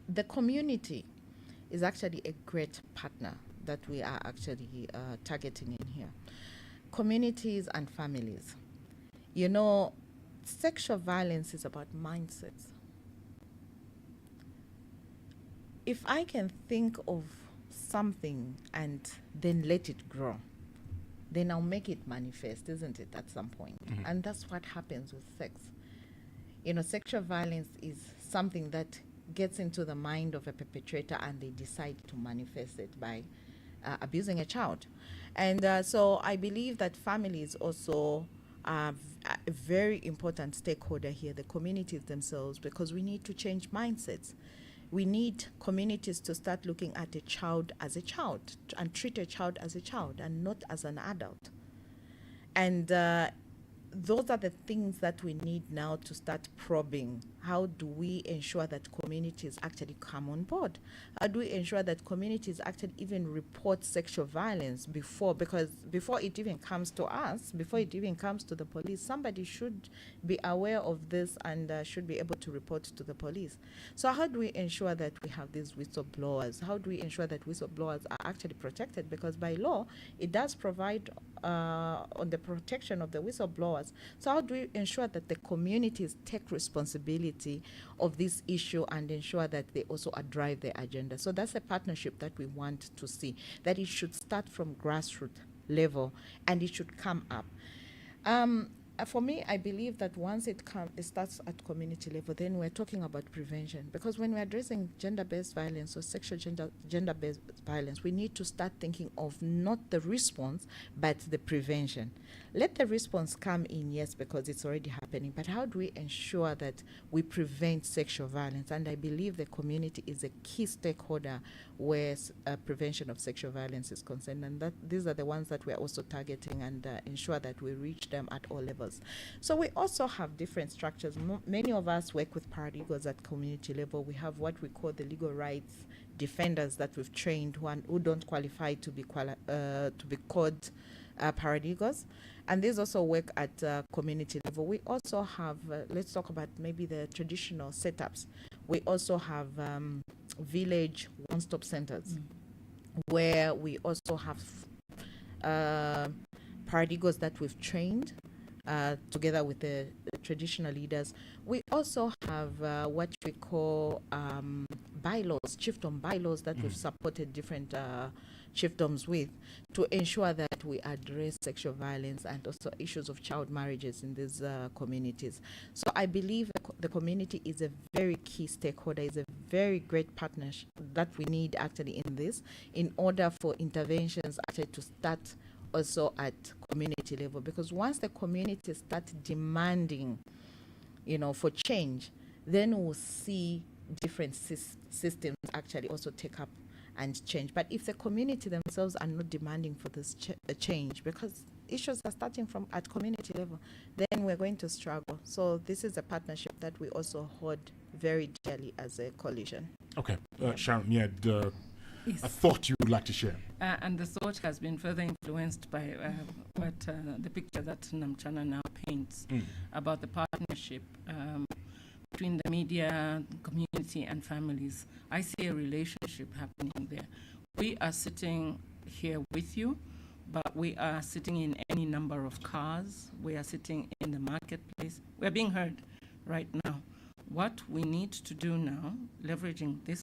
the community is actually a great partner that we are actually targeting in here. Communities and families. Sexual violence is about mindsets. If I can think of something and then let it grow, then I'll make it manifest, isn't it, at some point? And that's what happens with sex. Sexual violence is something that gets into the mind of a perpetrator, and they decide to manifest it by abusing a child. And so I believe that families also are a very important stakeholder here, the communities themselves, because we need to change mindsets. We need communities to start looking at a child as a child and treat a child as a child and not as an adult. And those are the things that we need now to start probing. How do we ensure that communities actually come on board? How do we ensure that communities actually even report sexual violence because before it even comes to us, before it even comes to the police, somebody should be aware of this and should be able to report to the police. So how do we ensure that we have these whistleblowers? How do we ensure that whistleblowers are actually protected? Because by law, it does provide on the protection of the whistleblowers. So how do we ensure that the communities take responsibility of this issue and ensure that they also drive their agenda? So that's a partnership that we want to see, that it should start from grassroots level and it should come up. For me, I believe that once it starts at community level, then we're talking about prevention. Because when we're addressing gender-based violence or sexual gender-based violence, we need to start thinking of not the response, but the prevention. Let the response come in, yes, because it's already happening, but how do we ensure that we prevent sexual violence? And I believe the community is a key stakeholder where prevention of sexual violence is concerned, and that these are the ones that we're also targeting and ensure that we reach them at all levels. So we also have different structures. Many of us work with paralegals at community level. We have what we call the legal rights defenders that we've trained who don't qualify to be called paralegals, and these also work at community level. We also have, let's talk about maybe the traditional setups. We also have village one-stop centers where we also have paralegals that we've trained together with the traditional leaders. We also have what we call bylaws, chiefdom bylaws that we've supported different chiefdoms with to ensure that we address sexual violence and also issues of child marriages in these communities. So I believe the community is a very key stakeholder, is a very great partnership that we need actually in this, in order for interventions actually to start also at community level. Because once the community starts demanding, for change, then we'll see different systems actually also take up and change. But if the community themselves are not demanding for this change, because issues are starting from at community level, then we're going to struggle. So this is a partnership that we also hold very dearly as a coalition. Okay, Sharon, you had Yes. a thought you would like to share. And the thought has been further influenced by the picture that Namuchana now paints about the partnership between the media, community, and families. I see a relationship happening there. We are sitting here with you, but we are sitting in any number of cars. We are sitting in the marketplace. We are being heard right now. What we need to do now, leveraging this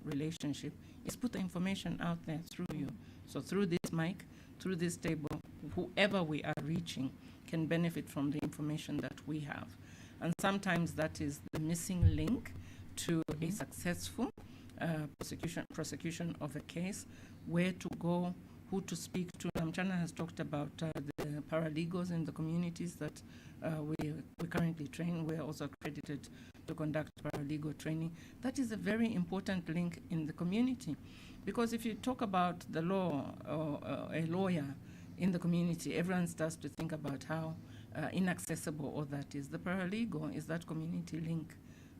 relationship, is put the information out there through you. So through this mic, through this table, whoever we are reaching can benefit from the information that we have. And sometimes that is the missing link to a successful prosecution of a case, where to go, who to speak to. Namuchana has talked about the paralegals in the communities that we currently train. We are also accredited to conduct paralegal training. That is a very important link in the community, because if you talk about the law or a lawyer in the community, everyone starts to think about how inaccessible all that is. The paralegal is that community link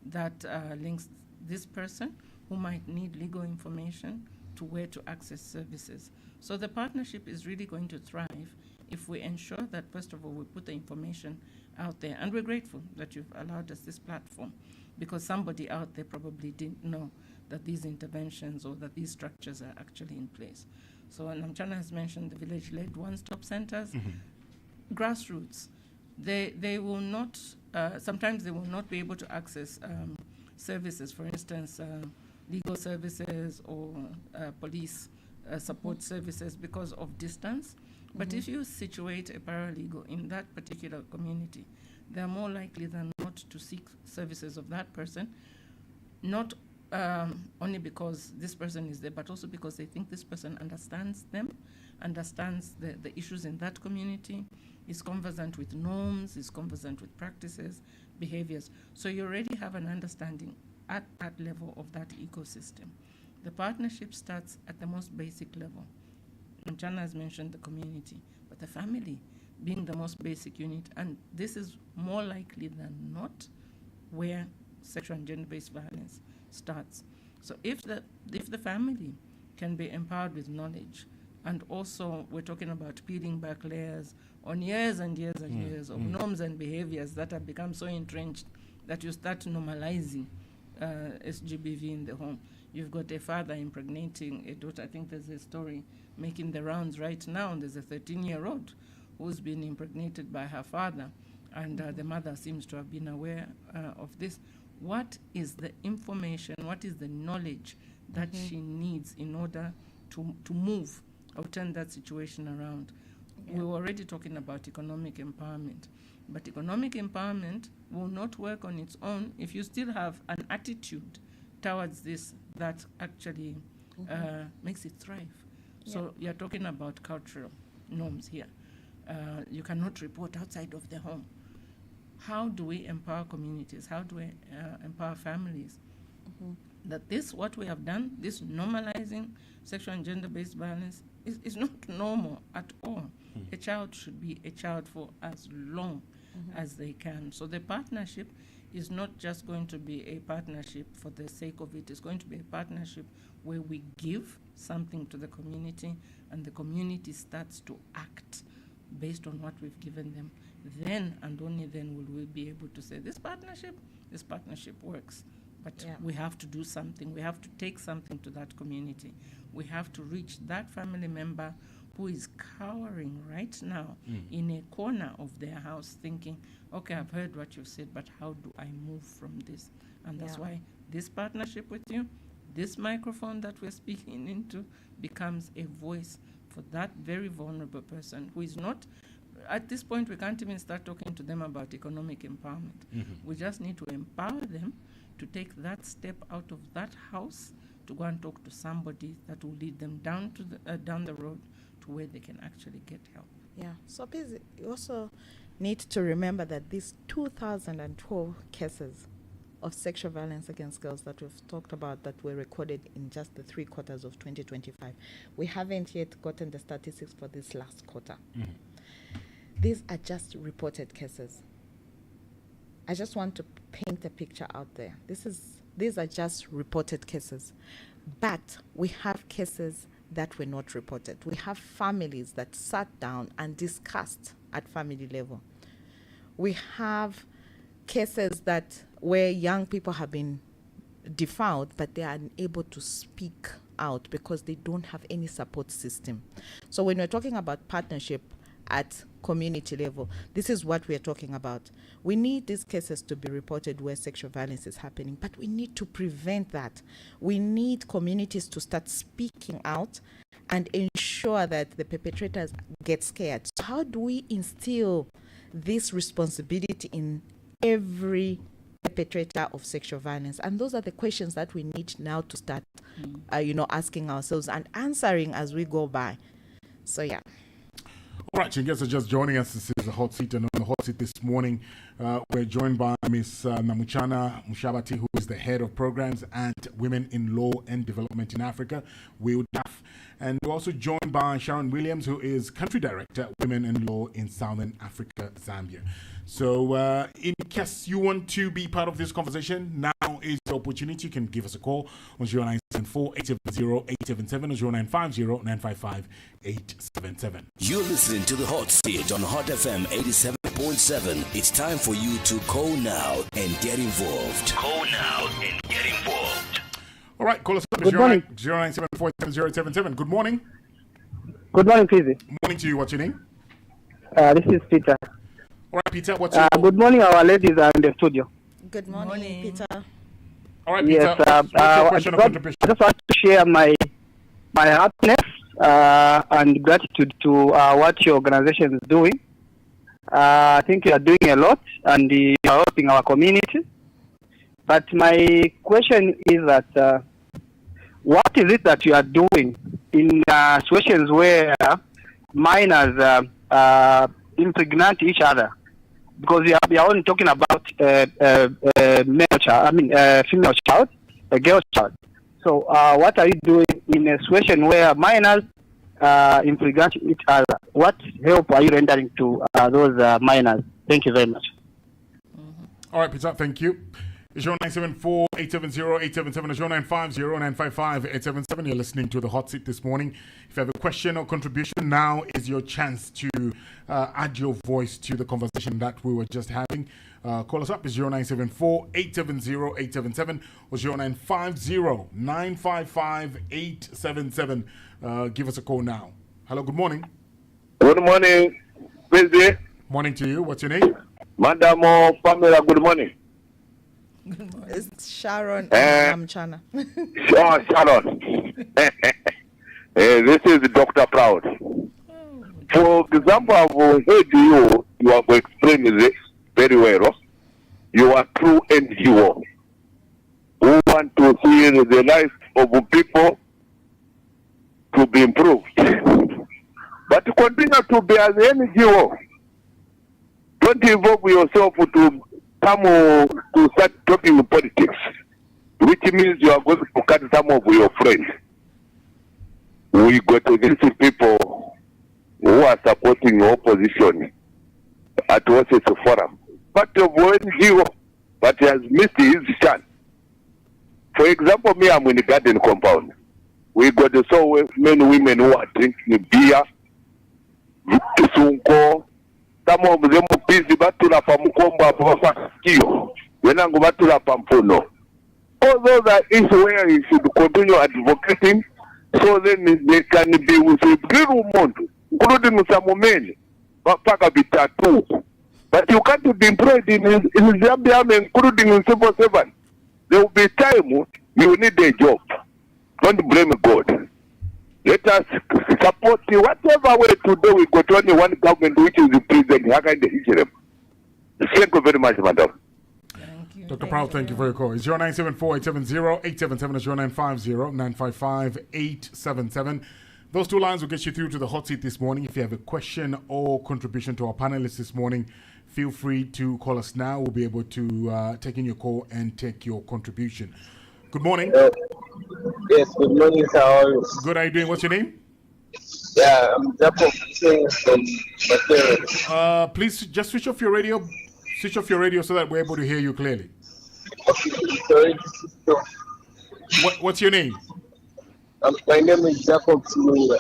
that links this person who might need legal information to where to access services. So the partnership is really going to thrive if we ensure that, first of all, we put the information out there. And we're grateful that you've allowed us this platform, because somebody out there probably didn't know that these interventions or that these structures are actually in place. So Namuchana has mentioned the village-led one-stop centers. Grassroots, they will not, sometimes they will not be able to access services, for instance, legal services or police support services because of distance. But if you situate a paralegal in that particular community, they're more likely than not to seek services of that person, not only because this person is there, but also because they think this person understands them, understands the issues in that community, is conversant with norms, is conversant with practices, behaviors. So you already have an understanding at that level of that ecosystem. The partnership starts at the most basic level. Namuchana has mentioned the community, but the family being the most basic unit, and this is more likely than not where sexual and gender-based violence starts. So if the family can be empowered with knowledge, and also we're talking about peeling back layers on years and years and years of norms and behaviors that have become so entrenched that you start normalizing SGBV in the home. You've got a father impregnating a daughter. I think there's a story making the rounds right now. There's a 13-year-old who's been impregnated by her father, and the mother seems to have been aware of this. What is the information, what is the knowledge that she needs in order to move or turn that situation around? We were already talking about economic empowerment, but economic empowerment will not work on its own if you still have an attitude towards this that actually makes it thrive. So you're talking about cultural norms here. You cannot report outside of the home. How do we empower communities? How do we empower families? That this, what we have done, this normalizing sexual and gender-based violence is not normal at all. A child should be a child for as long as they can. So the partnership is not just going to be a partnership for the sake of it. It's going to be a partnership where we give something to the community and the community starts to act based on what we've given them. Then and only then will we be able to say this partnership works. But we have to do something. We have to take something to that community. We have to reach that family member who is cowering right now in a corner of their house thinking, okay, I've heard what you've said, but how do I move from this? And that's why this partnership with you, this microphone that we're speaking into, becomes a voice for that very vulnerable person who is not, at this point, we can't even start talking to them about economic empowerment. We just need to empower them to take that step out of that house to go and talk to somebody that will lead them down to down the road to where they can actually get help. Yeah. So please, you also need to remember that these 2012 cases of sexual violence against girls that we've talked about that were recorded in just the 3 quarters of 2025, we haven't yet gotten the statistics for this last quarter. These are just reported cases. I just want to paint a picture out there. These are just reported cases. But we have cases that were not reported. We have families that sat down and discussed at family level. We have cases that where young people have been defiled, but they are unable to speak out because they don't have any support system. So when we're talking about partnership at community level, this is what we're talking about. We need these cases to be reported where sexual violence is happening, but we need to prevent that. We need communities to start speaking out and ensure that the perpetrators get scared. So how do we instill this responsibility in every perpetrator of sexual violence? And those are the questions that we need now to start asking ourselves and answering as we go by. So yeah. All right, you guys are just joining us. This is the Hot Seat, and on the Hot Seat this morning, we're joined by Ms. Namuchana Mushabati, who is the head of programs and Women in Law and Development in Africa, WILDAF. And we're also joined by Sharon Williams, who is country director, Women in Law in Southern Africa, Zambia. So in case you want to be part of this conversation, now is the opportunity. You can give us a call on 0974-870-877 or 0950-955-877. You're listening to the Hot Seat on Hot FM 87.7. It's time for you to call now and get involved. Call now and get involved. All right, call us up at 0974-870-877. Good morning. Good morning, Fizzy. Morning to you. What's your name? This is Peter. All right, Peter, what's your... Good morning, our ladies in the studio. Good morning, Peter. All right, Peter, yes, what's your question or contribution? I just want to share my happiness and gratitude to what your organization is doing. I think you are doing a lot and you are helping our community. But my question is that what is it that you are doing in situations where minors impregnate each other? Because we are only talking about male child, female child, a girl child. So what are you doing in a situation where minors impregnate each other? What help are you rendering to those minors? Thank you very much. All right, Peter, thank you. It's 0974-870-877 or 0950-955-877. You're listening to the Hot Seat this morning. If you have a question or contribution, now is your chance to add your voice to the conversation that we were just having. Call us up. It's 0974-870-877 or 0950-955-877. Give us a call now. Hello, good morning. Good morning, Busy. Morning to you. What's your name? Madam Pamela, good morning. Good morning. It's Sharon and Namuchana. Sharon. This is Dr. Proud. For example, I've heard you have explained this very well. You are true NGO who want to see the life of people to be improved. But to continue to be as an NGO, don't involve yourself to come to start talking politics, which means you are going to cut some of your friends. We got against people who are supporting opposition at OSS Forum. But of NGO, but he has missed his chance. For example, me, I'm in the garden compound. We got so many women who are drinking beer, sunko. Some of them busy batula pa mukomba pa kiyo. Wenango batula pa mpuno. All those are issues where you should continue advocating So then they can be with a real woman, including some men, but tattoo. But you can't be employed in Zambia, including in civil servant. There will be time you need a job. Don't blame God. Let us support you. Whatever way today we got only one government, which is the president. How can they issue them? Thank you very much, madam. Thank you. Dr. Powell, thank you for your call. It's 0974-870-877. It's 0950-955-877. Those two lines will get you through to the hot seat this morning. If you have a question or contribution to our panelists this morning, feel free to call us now. We'll be able to take in your call and take your contribution. Good morning. Yes, good morning, sir. How are you? Good, how are you doing? What's your name? Yeah, I'm Jacob from Mateo. Please just switch off your radio. Switch off your radio so that we're able to hear you clearly. Sorry. What's your name? My name is Jacob Simunga.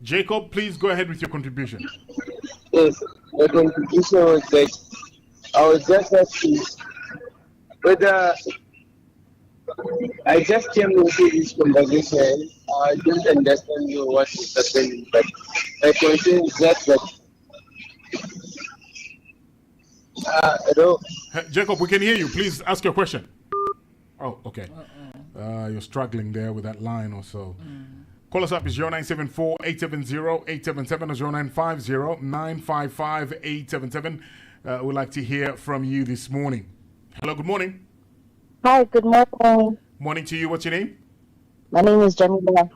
Jacob, please go ahead with your contribution. Yes, my contribution was that I was just asking whether I just came into this conversation. I don't understand what is happening, but my concern is just that. Hello. Jacob, we can hear you. Please ask your question. Oh, okay. You're struggling there with that line or so. Call us up. It's 0974-870-877 or 0950-955-877. We'd like to hear from you this morning. Hello, good morning. Hi, good morning. Morning to you. What's your name? My name is Jamila.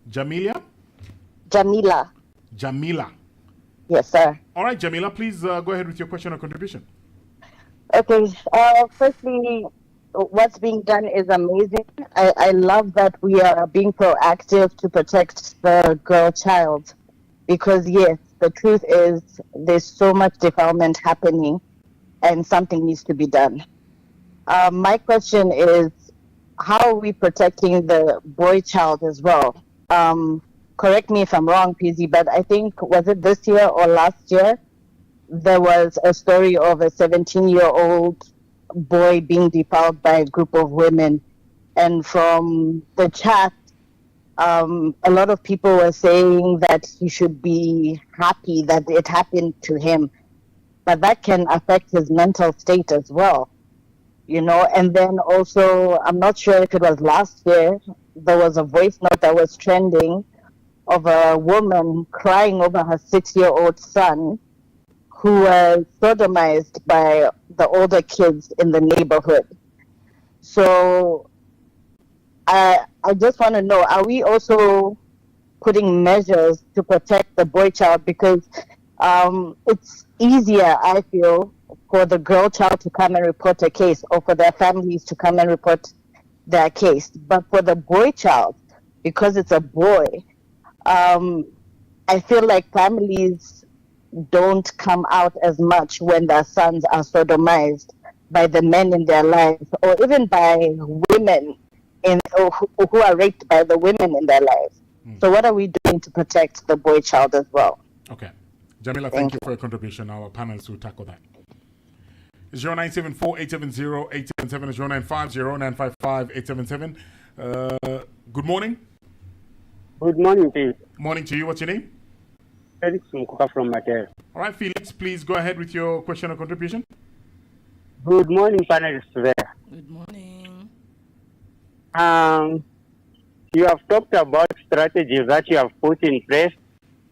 Jamila? Jamila. Yes, sir. All right, Jamila, please go ahead with your question or contribution. Okay. Firstly, what's being done is amazing. I love that we are being proactive to protect the girl child because, yes, the truth is there's so much defilement happening and something needs to be done. My question is, how are we protecting the boy child as well? Correct me if I'm wrong, PZ, but I think, was it this year or last year, there was a story of a 17-year-old boy being defiled by a group of women. And from the chat, a lot of people were saying that he should be happy that it happened to him. But that can affect his mental state as well. You know, and then also, I'm not sure if it was last year, there was a voice note that was trending of a woman crying over her 6-year-old son who was sodomized by the older kids in the neighborhood. So I just want to know, are we also putting measures to protect the boy child? Because it's easier, I feel, for the girl child to come and report a case or for their families to come and report their case. But for the boy child, because it's a boy, I feel like families don't come out as much when their sons are sodomized by the men in their lives or even by women who are raped by the women in their lives. So what are we doing to protect the boy child as well? Okay. Jamila, thank you for your contribution. Our panelists will tackle that. It's 0974-870-877. It's 0950-955-877. Good morning. Good morning, Pete. Morning to you. What's your name? Felix Mkuka from Mateo. All right, Felix, please go ahead with your question or contribution. Good morning, panelists there. Good morning. You have talked about strategies that you have put in place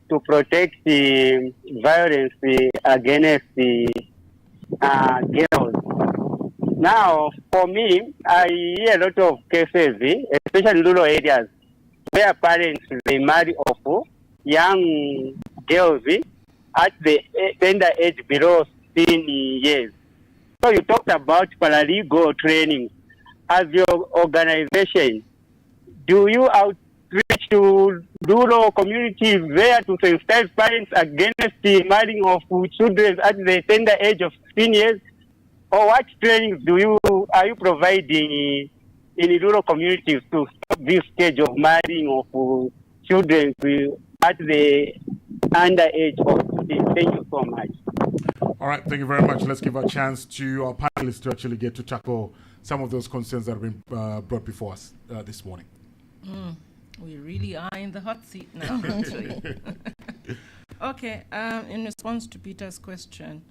to protect the violence against the girls. Now, for me, I hear a lot of cases, especially in rural areas, where parents they marry off young girls at the tender age below 16 years. So you talked about paralegal training. As your organization, do you outreach to rural communities there to sensitize parents against the marrying of children at the tender age of 16 years? Or what trainings are you providing in rural communities to stop this stage of marrying of children at the underage of 16? Thank you so much. All right, thank you very much. Let's give a chance to our panelists to actually get to tackle some of those concerns that have been brought before us this morning. We really are in the hot seat now, aren't we? Okay, in response to Peter's question,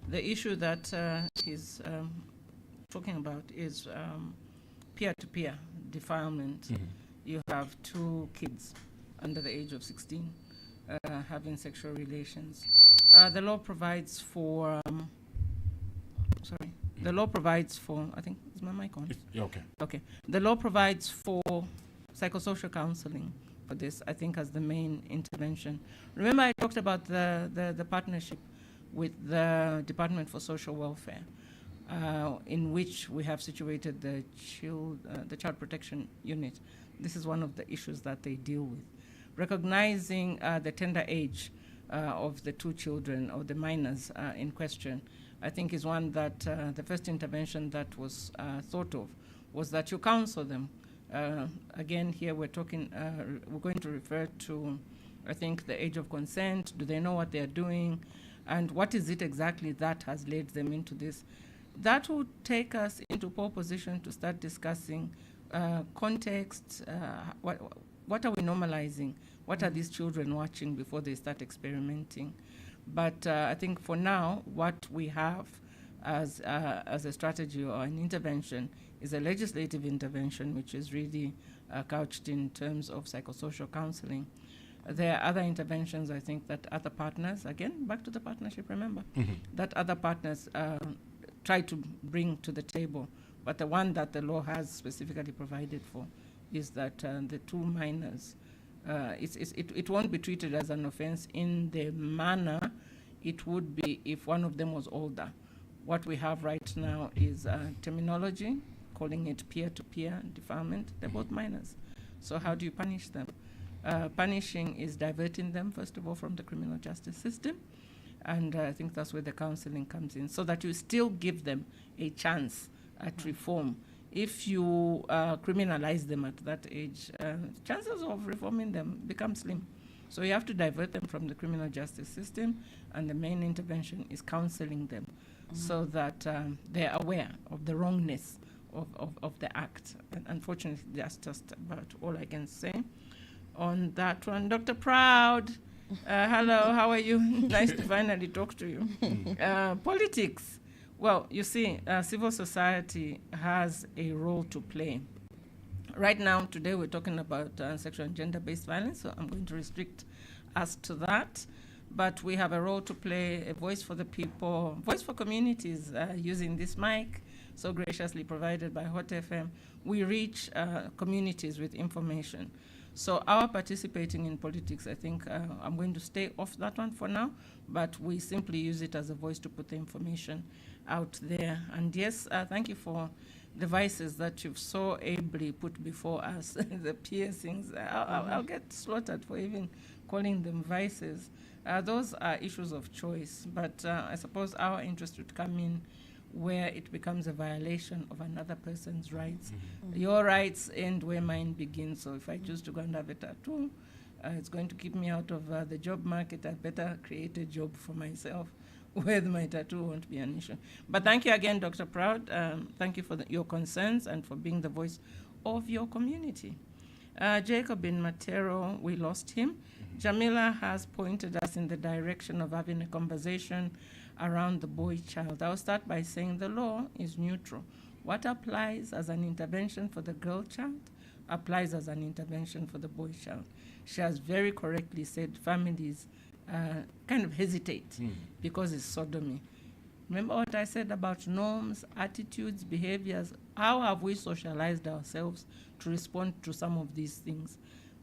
the issue that he's talking about is peer-to-peer defilement. You have 2 kids under the age of 16 having sexual relations. The law provides for, the law provides for, I think, is my mic on? Yeah, okay. Okay. The law provides for psychosocial counseling for this, I think, as the main intervention. Remember, I talked about the partnership with the Department for Social Welfare, in which we have situated the Child Protection Unit. This is one of the issues that they deal with. Recognizing the tender age of the 2 children, or the minors in question, I think is one that the first intervention that was thought of was that you counsel them. Again, here we're talking, we're going to refer to, I think, the age of consent. Do they know what they're doing? And what is it exactly that has led them into this? That would take us into pole position to start discussing context. What are we normalizing? What are these children watching before they start experimenting? But I think for now, what we have as a strategy or an intervention is a legislative intervention, which is really couched in terms of psychosocial counseling. There are other interventions, I think, that other partners, again, back to the partnership, remember, that other partners try to bring to the table. But the one that the law has specifically provided for is that the 2 minors, it won't be treated as an offense in the manner it would be if one of them was older. What we have right now is terminology, calling it peer-to-peer defilement. They're both minors. So how do you punish them? Punishing is diverting them, first of all, from the criminal justice system. And I think that's where the counseling comes in, so that you still give them a chance at reform. If you criminalize them at that age, chances of reforming them become slim. So you have to divert them from the criminal justice system, and the main intervention is counseling them so that they're aware of the wrongness of the act. And unfortunately, that's just about all I can say on that one. Dr. Proud, hello, how are you? Nice to finally talk to you. Politics. Well, you see, civil society has a role to play. Right now, today, we're talking about sexual and gender-based violence, so I'm going to restrict us to that. But we have a role to play, a voice for the people, voice for communities, using this mic, so graciously provided by Hot FM. We reach communities with information. So our participating in politics, I think I'm going to stay off that one for now, but we simply use it as a voice to put the information out there. And yes, thank you for the vices that you've so ably put before us, the piercings. I'll get slaughtered for even calling them vices. Those are issues of choice, but I suppose our interest would come in where it becomes a violation of another person's rights. Your rights end where mine begins. So if I choose to go and have a tattoo, it's going to keep me out of the job market. I better create a job for myself where my tattoo won't be an issue. But thank you again, Dr. Proud. Thank you for your concerns and for being the voice of your community. Jacob in Matero, we lost him. Jamila has pointed us in the direction of having a conversation around the boy child. I'll start by saying the law is neutral. What applies as an intervention for the girl child applies as an intervention for the boy child. She has very correctly said families kind of hesitate because it's sodomy. Remember what I said about norms, attitudes, behaviors? How have we socialized ourselves to respond to some of these things?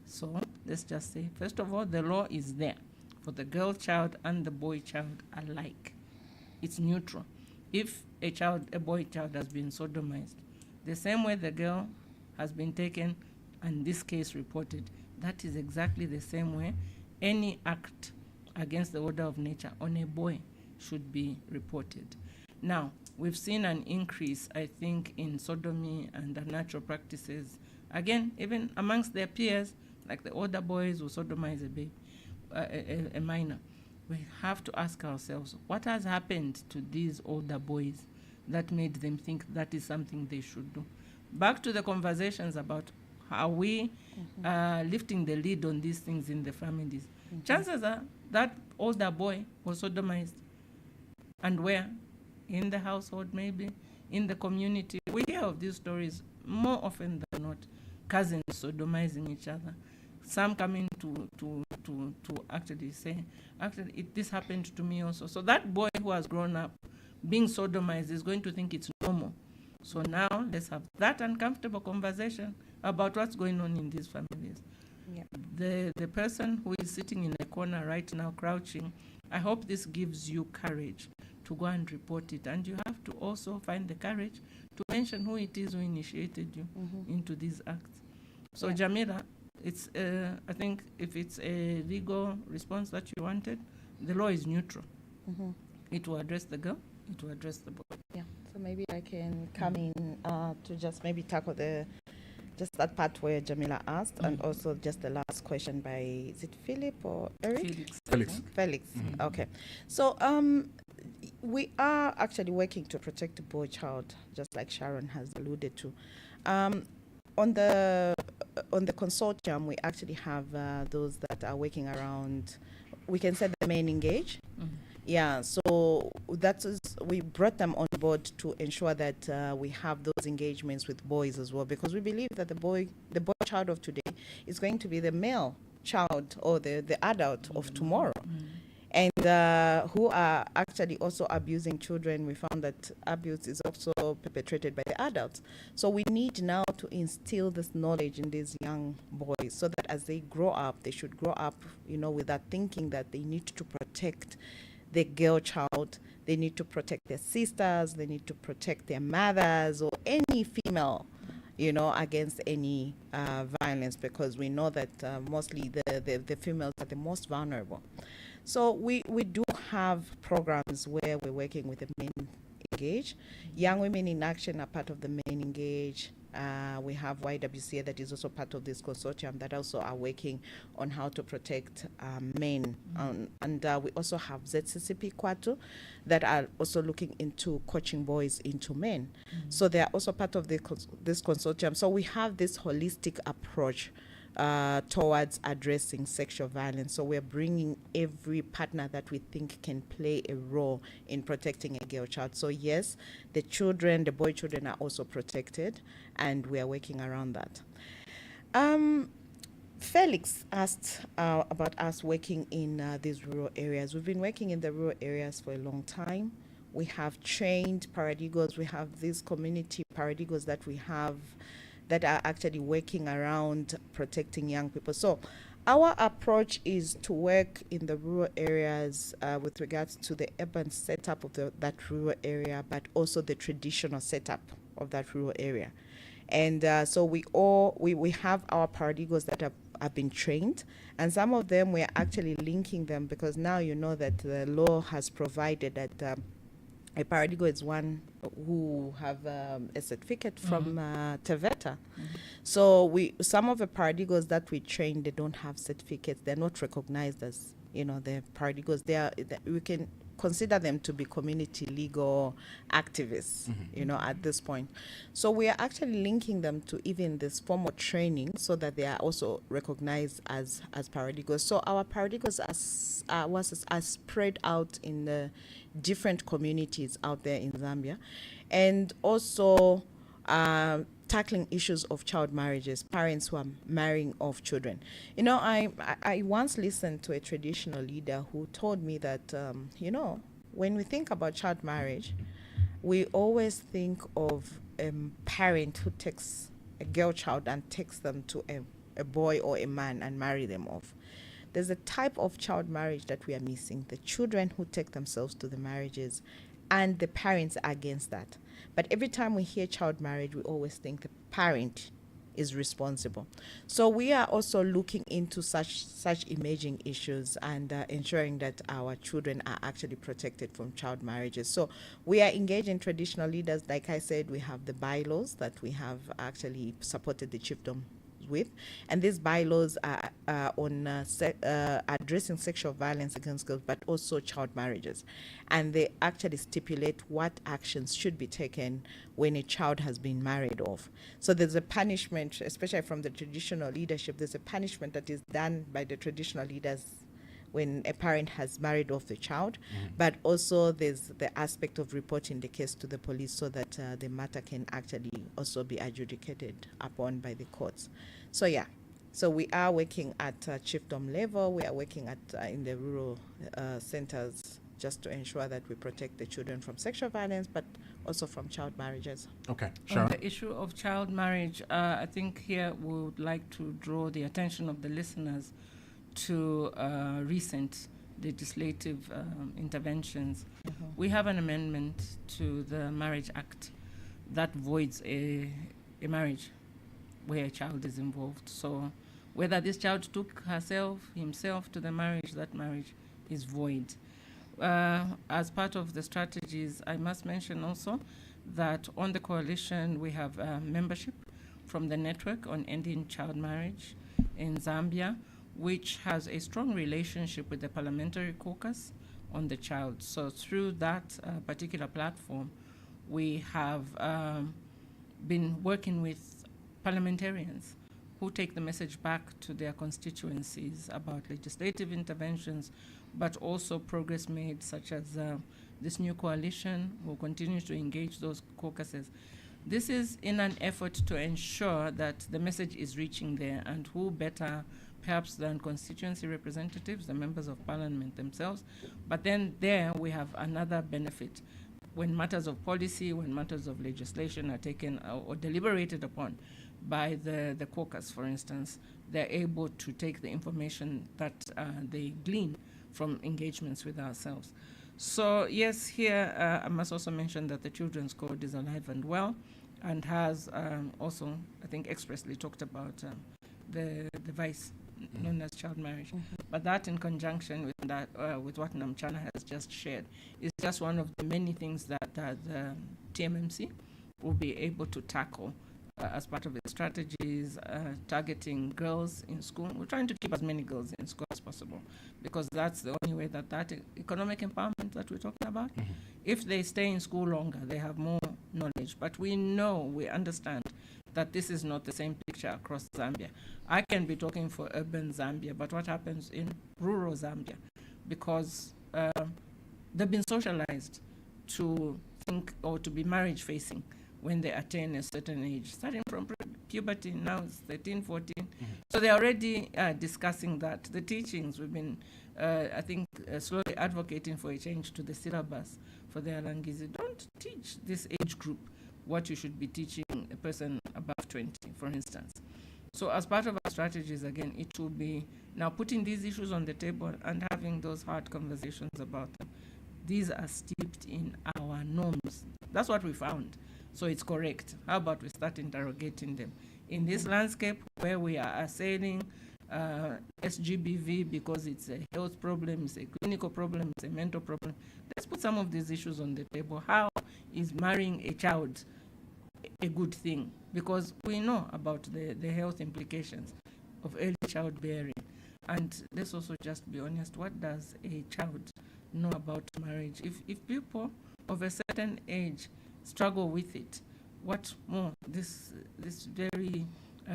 So let's just say, first of all, the law is there for the girl child and the boy child alike. It's neutral. If a boy child has been sodomized, the same way the girl has been taken and this case reported, that is exactly the same way any act against the order of nature on a boy should be reported. Now, we've seen an increase, I think, in sodomy and unnatural practices. Again, even amongst their peers, like the older boys who sodomize a baby, a minor. We have to ask ourselves, what has happened to these older boys that made them think that is something they should do? Back to the conversations about are we lifting the lead on these things in the families? Chances are that older boy was sodomized. And where? In the household, maybe, in the community. We hear of these stories more often than not. Cousins sodomizing each other. Some coming to actually say, actually, this happened to me also. So that boy who has grown up being sodomized is going to think it's normal. So now let's have that uncomfortable conversation about what's going on in these families. Yeah. The person who is sitting in a corner right now crouching, I hope this gives you courage to go and report it. And you have to also find the courage to mention who it is who initiated you into these acts. So Jamila, it's I think if it's a legal response that you wanted, the law is neutral. It will address the girl, it will address the boy. Yeah, so maybe I can come in to just maybe tackle just that part where Jamila asked, and also just the last question by, is it Philip or Eric? Felix. Okay. So we are actually working to protect the boy child, just like Sharon has alluded to. On the consortium, we actually have those that are working around, we can say the men engage. Yeah, so that is, we brought them on board to ensure that we have those engagements with boys as well, because we believe that the boy child of today is going to be the male child or the adult of tomorrow. And who are actually also abusing children. We found that abuse is also perpetrated by the adults. So we need now to instill this knowledge in these young boys so that as they grow up, they should grow up, with that thinking that they need to protect the girl child, they need to protect their sisters, they need to protect their mothers or any female, against any violence, because we know that mostly the females are the most vulnerable. So we do have programs where we're working with the Men Engage. Young Women in Action are part of the Men Engage. We have YWCA that is also part of this consortium that also are working on how to protect men. And we also have ZCCP Kwatu that are also looking into coaching boys into men. So they are also part of this consortium. So we have this holistic approach towards addressing sexual violence. So we're bringing every partner that we think can play a role in protecting a girl child. So yes, the boy children are also protected, and we are working around that. Felix asked about us working in these rural areas. We've been working in the rural areas for a long time. We have trained paradigos. We have these community paradigos that we have that are actually working around protecting young people. So our approach is to work in the rural areas with regards to the urban setup of that rural area, but also the traditional setup of that rural area. And so we have our paradigos that have been trained, and some of them we're actually linking them, because now you know that the law has provided that a paradigo is one who have a certificate from TVETA. So some of the paradigos that we train, they don't have certificates. They're not recognized as, the paradigos. We can consider them to be community legal activists, at this point. So we are actually linking them to even this formal training so that they are also recognized as paradigos. So our paradigos are spread out in the different communities out there in Zambia, and also tackling issues of child marriages, parents who are marrying off children. I once listened to a traditional leader who told me that, when we think about child marriage, we always think of a parent who takes a girl child and takes them to a boy or a man and marry them off. There's a type of child marriage that we are missing, the children who take themselves to the marriages, and the parents are against that. But every time we hear child marriage, we always think the parent is responsible. So we are also looking into such emerging issues and ensuring that our children are actually protected from child marriages. So we are engaging traditional leaders. Like I said, we have the bylaws that we have actually supported the chiefdom with. And these bylaws are on addressing sexual violence against girls, but also child marriages. And they actually stipulate what actions should be taken when a child has been married off. So there's a punishment, especially from the traditional leadership, there's a punishment that is done by the traditional leaders when a parent has married off the child, but also there's the aspect of reporting the case to the police so that the matter can actually also be adjudicated upon by the courts. So yeah, so we are working at chiefdom level, we are working at in the rural centers just to ensure that we protect the children from sexual violence, but also from child marriages. Okay, On Sharon. the issue of child marriage, I think here we would like to draw the attention of the listeners to recent legislative interventions. We have an amendment to the Marriage Act that voids a marriage where a child is involved. So whether this child took himself to the marriage, that marriage is void. As part of the strategies, I must mention also that on the coalition we have membership from the Network on Ending Child Marriage in Zambia, which has a strong relationship with the Parliamentary Caucus on the Child. So through that particular platform, we have been working with parliamentarians who take the message back to their constituencies about legislative interventions, but also progress made, such as this new coalition will continue to engage those caucuses. This is in an effort to ensure that the message is reaching there, and who better perhaps than constituency representatives, the members of parliament themselves. But then there we have another benefit. When matters of policy, when matters of legislation are taken or deliberated upon by the caucus, for instance, they're able to take the information that they glean from engagements with ourselves. So yes, here I must also mention that the Children's Code is alive and well, and has also, I think, expressly talked about the vice known as child marriage. But that, in conjunction with that, with what Namuchana has just shared, is just one of the many things that the TMMC will be able to tackle as part of its strategies, targeting girls in school. We're trying to keep as many girls in school as possible, because that's the only way that economic empowerment that we're talking about, if they stay in school longer, they have more knowledge. But we understand that this is not the same picture across Zambia. I can be talking for urban Zambia, but what happens in rural Zambia? Because they've been socialized to think or to be marriage facing when they attain a certain age, starting from puberty, now it's 13, 14. So they're already discussing that. The teachings, we've been, I think, slowly advocating for a change to the syllabus for the Alangizi. Don't teach this age group what you should be teaching a person above 20, for instance. So as part of our strategies, again, it will be now putting these issues on the table and having those hard conversations about them. These are steeped in our norms. That's what we found. So it's correct. How about we start interrogating them? In this landscape where we are assailing SGBV because it's a health problem, it's a clinical problem, it's a mental problem, let's put some of these issues on the table. How is marrying a child a good thing? Because we know about the health implications of early childbearing. And let's also just be honest, what does a child know about marriage? If people of a certain age struggle with it, what more this very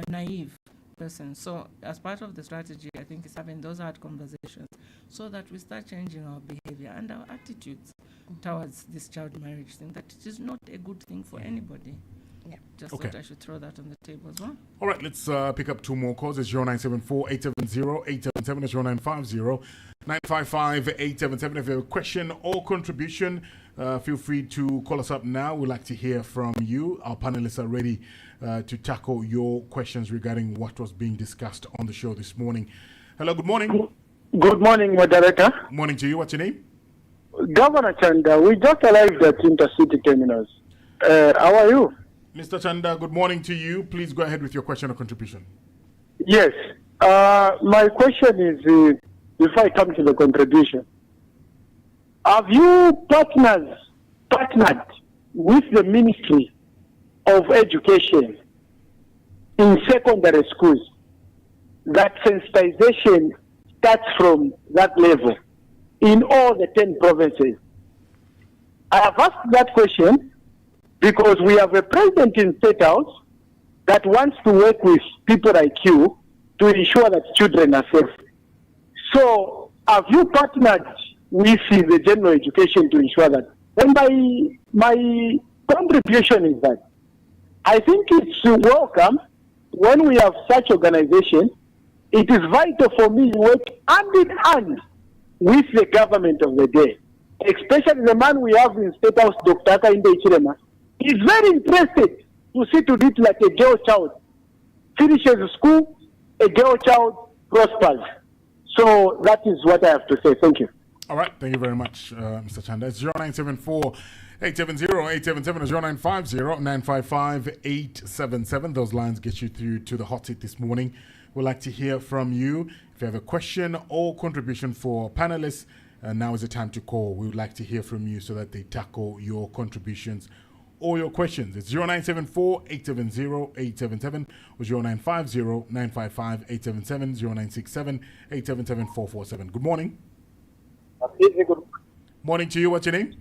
naive person? So as part of the strategy, I think it's having those hard conversations so that we start changing our behavior and our attitudes towards this child marriage thing, that it is not a good thing for anybody. Yeah, just thought I should throw that on the table as well. All right, let's pick up two more calls. It's 0974-870-877. It's 0950-955-877. If you have a question or contribution, feel free to call us up now. We'd like to hear from you. Our panelists are ready to tackle your questions regarding what was being discussed on the show this morning. Hello, good morning. Good morning, moderator. Morning to you. What's your name? Governor Chanda, we just arrived at Intercity Terminals. How are you? Mr. Chanda, good morning to you. Please go ahead with your question or contribution. Yes. My question is, before I come to the contribution, have you partnered with the Ministry of Education in secondary schools, that sensitization starts from that level in all the 10 provinces. I have asked that question because we have a president in State House that wants to work with people like you to ensure that children are safe. So have you partnered with the general education to ensure that? And my contribution is that I think it's welcome when we have such organization. It is vital for me to work hand in hand with the government of the day, especially the man we have in State House, Dr. Akainde Ichirema. He's very interested to see to it like a girl child finishes school, a girl child prospers. So that is what I have to say. Thank you. All right, thank you very much, Mr. Chanda. It's 0974 870 877 or 0950 955 877. Those lines get you through to the hot seat this morning. We'd like to hear from you. If you have a question or contribution for panelists, now is the time to call. We would like to hear from you so that they tackle your contributions or your questions. It's 0974 870 877 or 0950 955 877 0967 877 447. Good morning. Good Morning to you. What's your name?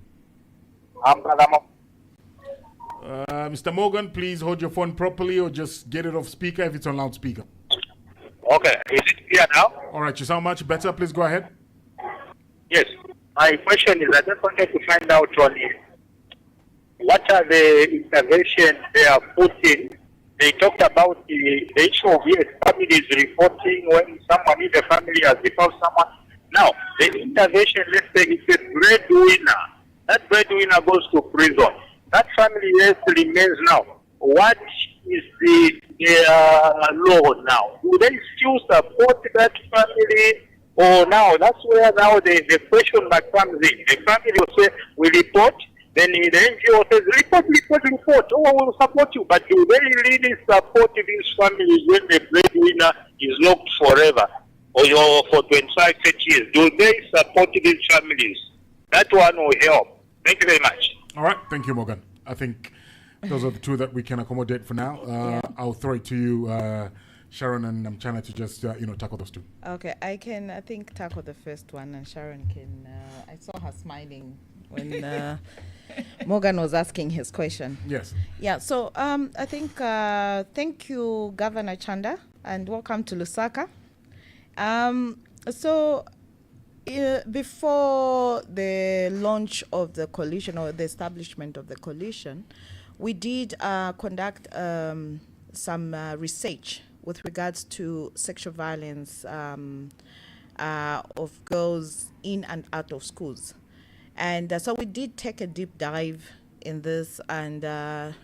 Mr. Morgan, please hold your phone properly or just get it off speaker if it's on loudspeaker. Okay, is it clear now? All right, you sound much better. Please go ahead. Yes. My question is, I just wanted to find out on what are the interventions they are putting. They talked about the issue of families reporting when someone in the family has deposed someone. Now, the intervention, let's say it's a breadwinner. That breadwinner goes to prison. That family remains now. What is the law now? Do they still support that family? Or now, that's where now the question mark comes in. The family will say, we report. Then the NGO says, report. Oh, we'll support you. But do they really support these families when the breadwinner is locked forever? Or for 25, 30 years, do they support these families? That one will help. Thank you very much. All right, thank you, Morgan. I think those are the two that we can accommodate for now. I'll throw it to you, Sharon and Namuchana, to just tackle those two. Okay, I think tackle the first one, and Sharon can. I saw her smiling when Morgan was asking his question. Yes. Yeah. So I think thank you, Governor Chanda, and welcome to Lusaka. Before the launch of the coalition or the establishment of the coalition, we did conduct some research with regards to sexual violence of girls in and out of schools. And so we did take a deep dive in this and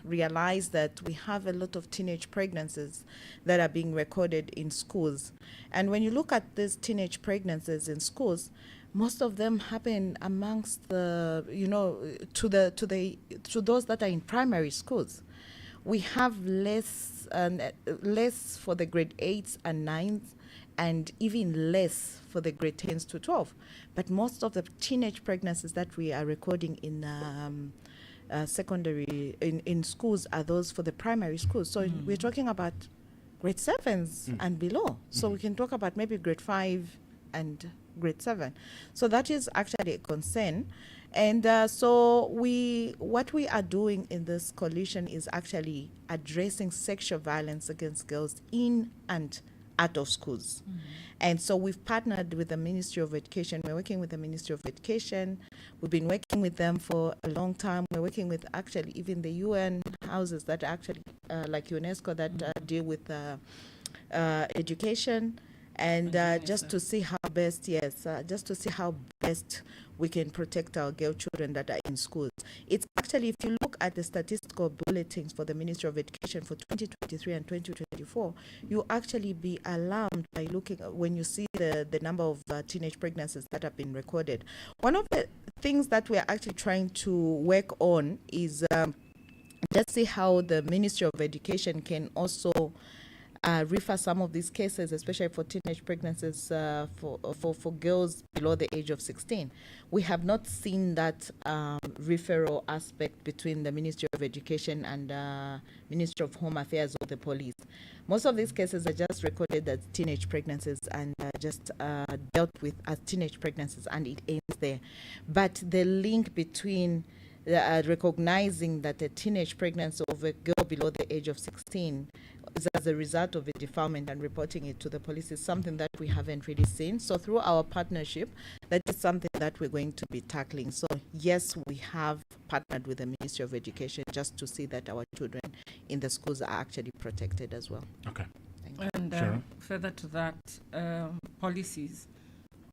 realize that we have a lot of teenage pregnancies that are being recorded in schools. And when you look at these teenage pregnancies in schools, most of them happen amongst the, to those that are in primary schools. We have less for the grade 8s and 9s, and even less for the grade 10s to 12. But most of the teenage pregnancies that we are recording in secondary in schools are those for the primary schools. So we're talking about grade 7s and below. So we can talk about maybe grade 5 and grade 7. So that is actually a concern. And so what we are doing in this coalition is actually addressing sexual violence against girls in and out of schools. And so we've partnered with the Ministry of Education. We're working with the Ministry of Education. We've been working with them for a long time. We're working with actually even the UN houses that actually, like UNESCO, that deal with education. And just to see how best, just to see how best we can protect our girl children that are in schools. It's actually, if you look at the statistical bulletins for the Ministry of Education for 2023 and 2024, you actually be alarmed by looking when you see the number of teenage pregnancies that have been recorded. One of the things that we are actually trying to work on is just see how the Ministry of Education can also refer some of these cases, especially for teenage pregnancies for girls below the age of 16. We have not seen that referral aspect between the Ministry of Education and Ministry of Home Affairs or the police. Most of these cases are just recorded as teenage pregnancies and just dealt with as teenage pregnancies, and it ends there. But the link between recognizing that a teenage pregnancy of a girl below the age of 16 is as a result of a defilement and reporting it to the police is something that we haven't really seen. So through our partnership, that is something that we're going to be tackling. So yes, we have partnered with the Ministry of Education just to see that our children in the schools are actually protected as well. Okay. And Sharon? further to that, policies,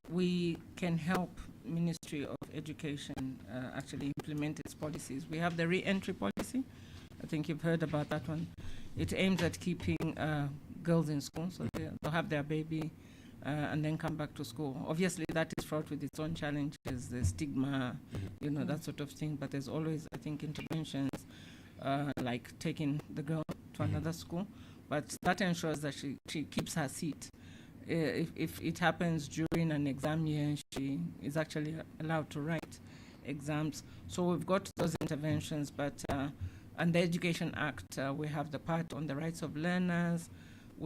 we can help Ministry of Education actually implement its policies. We have the re-entry policy. I think you've heard about that one. It aims at keeping girls in school, so they'll have their baby and then come back to school. Obviously, that is fraught with its own challenges, the stigma, that sort of thing. But there's always, I think, interventions like taking the girl to another school. But that ensures that she keeps her seat. If it happens during an exam year, she is actually allowed to write exams. So we've got those interventions, but and the Education Act, we have the part on the rights of learners.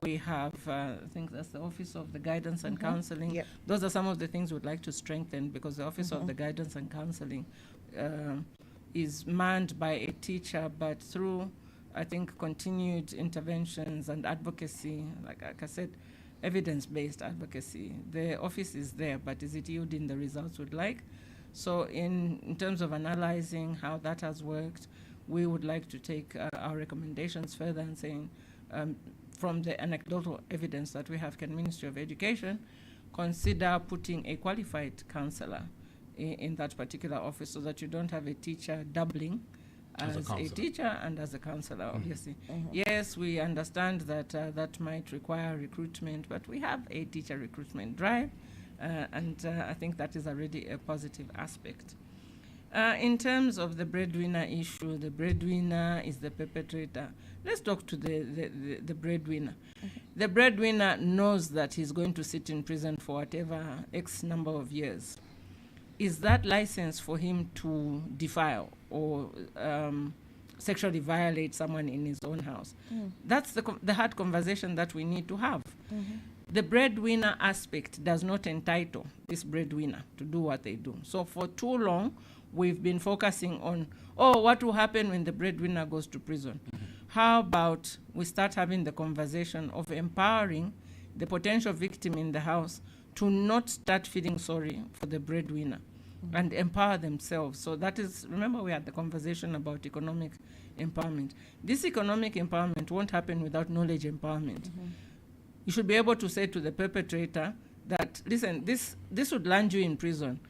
We have, I think that's the Office of the Guidance and Counseling. Yep. Those are some of the things we'd like to strengthen, because the Office of the Guidance and Counseling is manned by a teacher, but through, I think, continued interventions and advocacy, like I said, evidence-based advocacy. The office is there, but is it yielding the results we'd like? So in terms of analyzing how that has worked, we would like to take our recommendations further and saying, from the anecdotal evidence that we have, can Ministry of Education consider putting a qualified counselor in that particular office, so that you don't have a teacher doubling as a teacher and as a counselor, obviously. Yes, we understand that that might require recruitment, but we have a teacher recruitment drive, and I think that is already a positive aspect. In terms of the breadwinner issue, the breadwinner is the perpetrator. Let's talk to the breadwinner. The breadwinner knows that he's going to sit in prison for whatever X number of years. Is that license for him to defile or sexually violate someone in his own house? That's the hard conversation that we need to have. The breadwinner aspect does not entitle this breadwinner to do what they do. So for too long, we've been focusing on, what will happen when the breadwinner goes to prison? How about we start having the conversation of empowering the potential victim in the house to not start feeling sorry for the breadwinner and empower themselves. So that is, remember we had the conversation about economic empowerment. This economic empowerment won't happen without knowledge empowerment. You should be able to say to the perpetrator that, listen, this would land you in prison.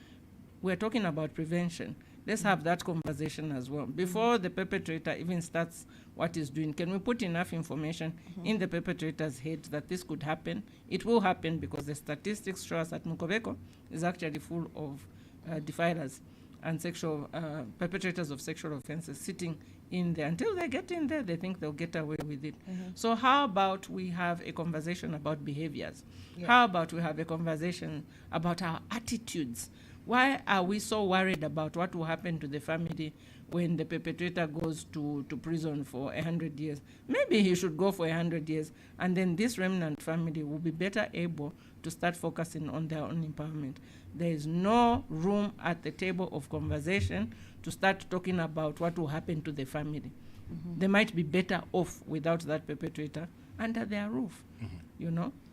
We're talking about prevention. Let's have that conversation as well. Before the perpetrator even starts what he's doing, can we put enough information in the perpetrator's head that this could happen? It will happen, because the statistics show us that Mukobeko is actually full of defilers and sexual perpetrators of sexual offenses sitting in there. Until they get in there, they think they'll get away with it. So how about we have a conversation about behaviors? How about we have a conversation about our attitudes? Why are we so worried about what will happen to the family when the perpetrator goes to prison for 100 years? Maybe he should go for 100 years, and then this remnant family will be better able to start focusing on their own empowerment. There is no room at the table of conversation to start talking about what will happen to the family. They might be better off without that perpetrator under their roof,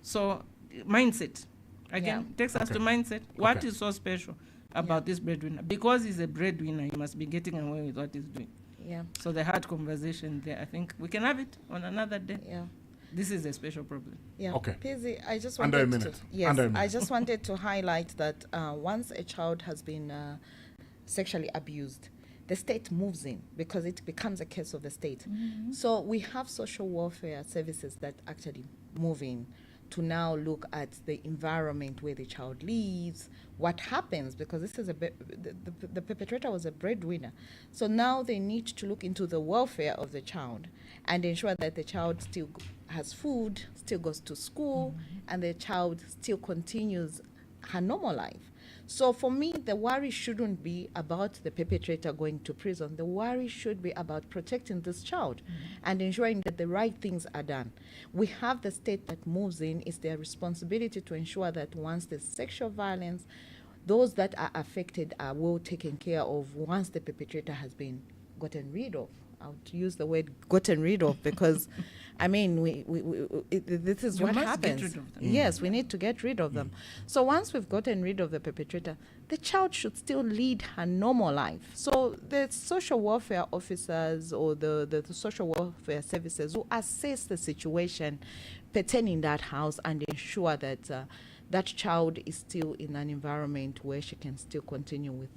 So mindset. Again, takes us to mindset. What is so special about this breadwinner? Because he's a breadwinner, he must be getting away with what he's doing. So the hard conversation there, I think we can have it on another day. This is a special problem. Okay. Pizzi, I just Under a wanted minute. to, yes, Under a minute. I just wanted to highlight that once a child has been sexually abused, the state moves in, because it becomes a case of the state. So we have social welfare services that actually move in to now look at the environment where the child lives, what happens, because this is the perpetrator was a breadwinner. So now they need to look into the welfare of the child and ensure that the child still has food, still goes to school, and the child still continues her normal life. So for me, the worry shouldn't be about the perpetrator going to prison. The worry should be about protecting this child and ensuring that the right things are done. We have the state that moves in. It's their responsibility to ensure that once there's sexual violence, those that are affected are well taken care of once the perpetrator has been gotten rid of. I would use the word gotten rid of because, I mean, this is what happens. Get rid of them. Yes, we need to get rid of them. So once we've gotten rid of the perpetrator, the child should still lead her normal life. So the social welfare officers or the social welfare services will assess the situation pertaining that house and ensure that that child is still in an environment where she can still continue with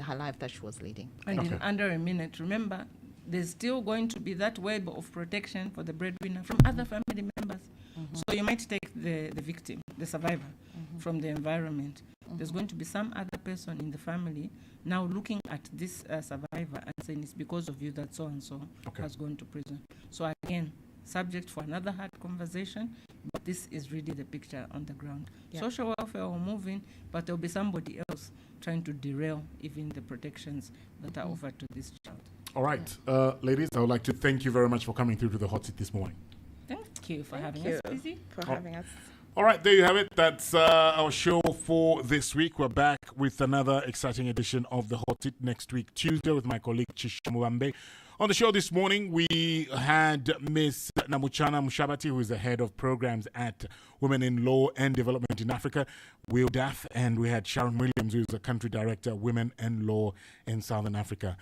her life that she was leading. And in under a minute, remember, there's still going to be that web of protection for the breadwinner from other family members. So you might take the victim, the survivor, from the environment. There's going to be some other person in the family now looking at this survivor and saying it's because of you that so-and-so has gone to prison. So again, subject for another hard conversation, but this is really the picture on the ground. Yeah. Social welfare will move in, but there'll be somebody else trying to derail even the protections that are offered to this child. All right, ladies, I would like to thank you very much for coming through to the hot seat this morning. Thank you for having us, Busy. Having us. All right, there you have it. That's our show for this week. We're back with another exciting edition of the hot seat next week, Tuesday, with my colleague Chisha Muwambe. On the show this morning, we had Miss Namuchana Mushabati, who is the head of programs at Women in Law and Development in Africa, WILDAF, and we had Sharon Williams, who is the country director, Women in Law in Southern Africa.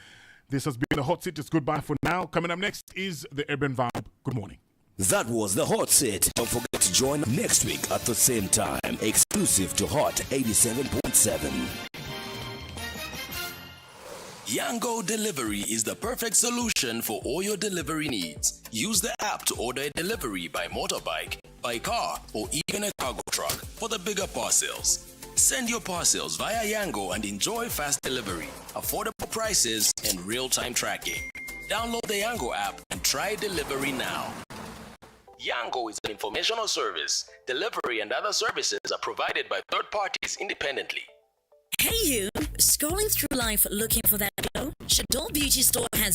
This has been the hot seat. It's goodbye for now. Coming up next is the Urban Vibe. Good morning. That was the hot seat. Don't forget to join next week at the same time, exclusive to Hot 87.7. Yango Delivery is the perfect solution for all your delivery needs. Use the app to order a delivery by motorbike, by car, or even a cargo truck for the bigger parcels. Send your parcels via Yango and enjoy fast delivery, affordable prices, and real-time tracking. Download the Yango app and try delivery now. Yango is an informational service. Delivery and other services are provided by third parties independently. Hey you, scrolling through life looking for that glow? Shadol Beauty Store has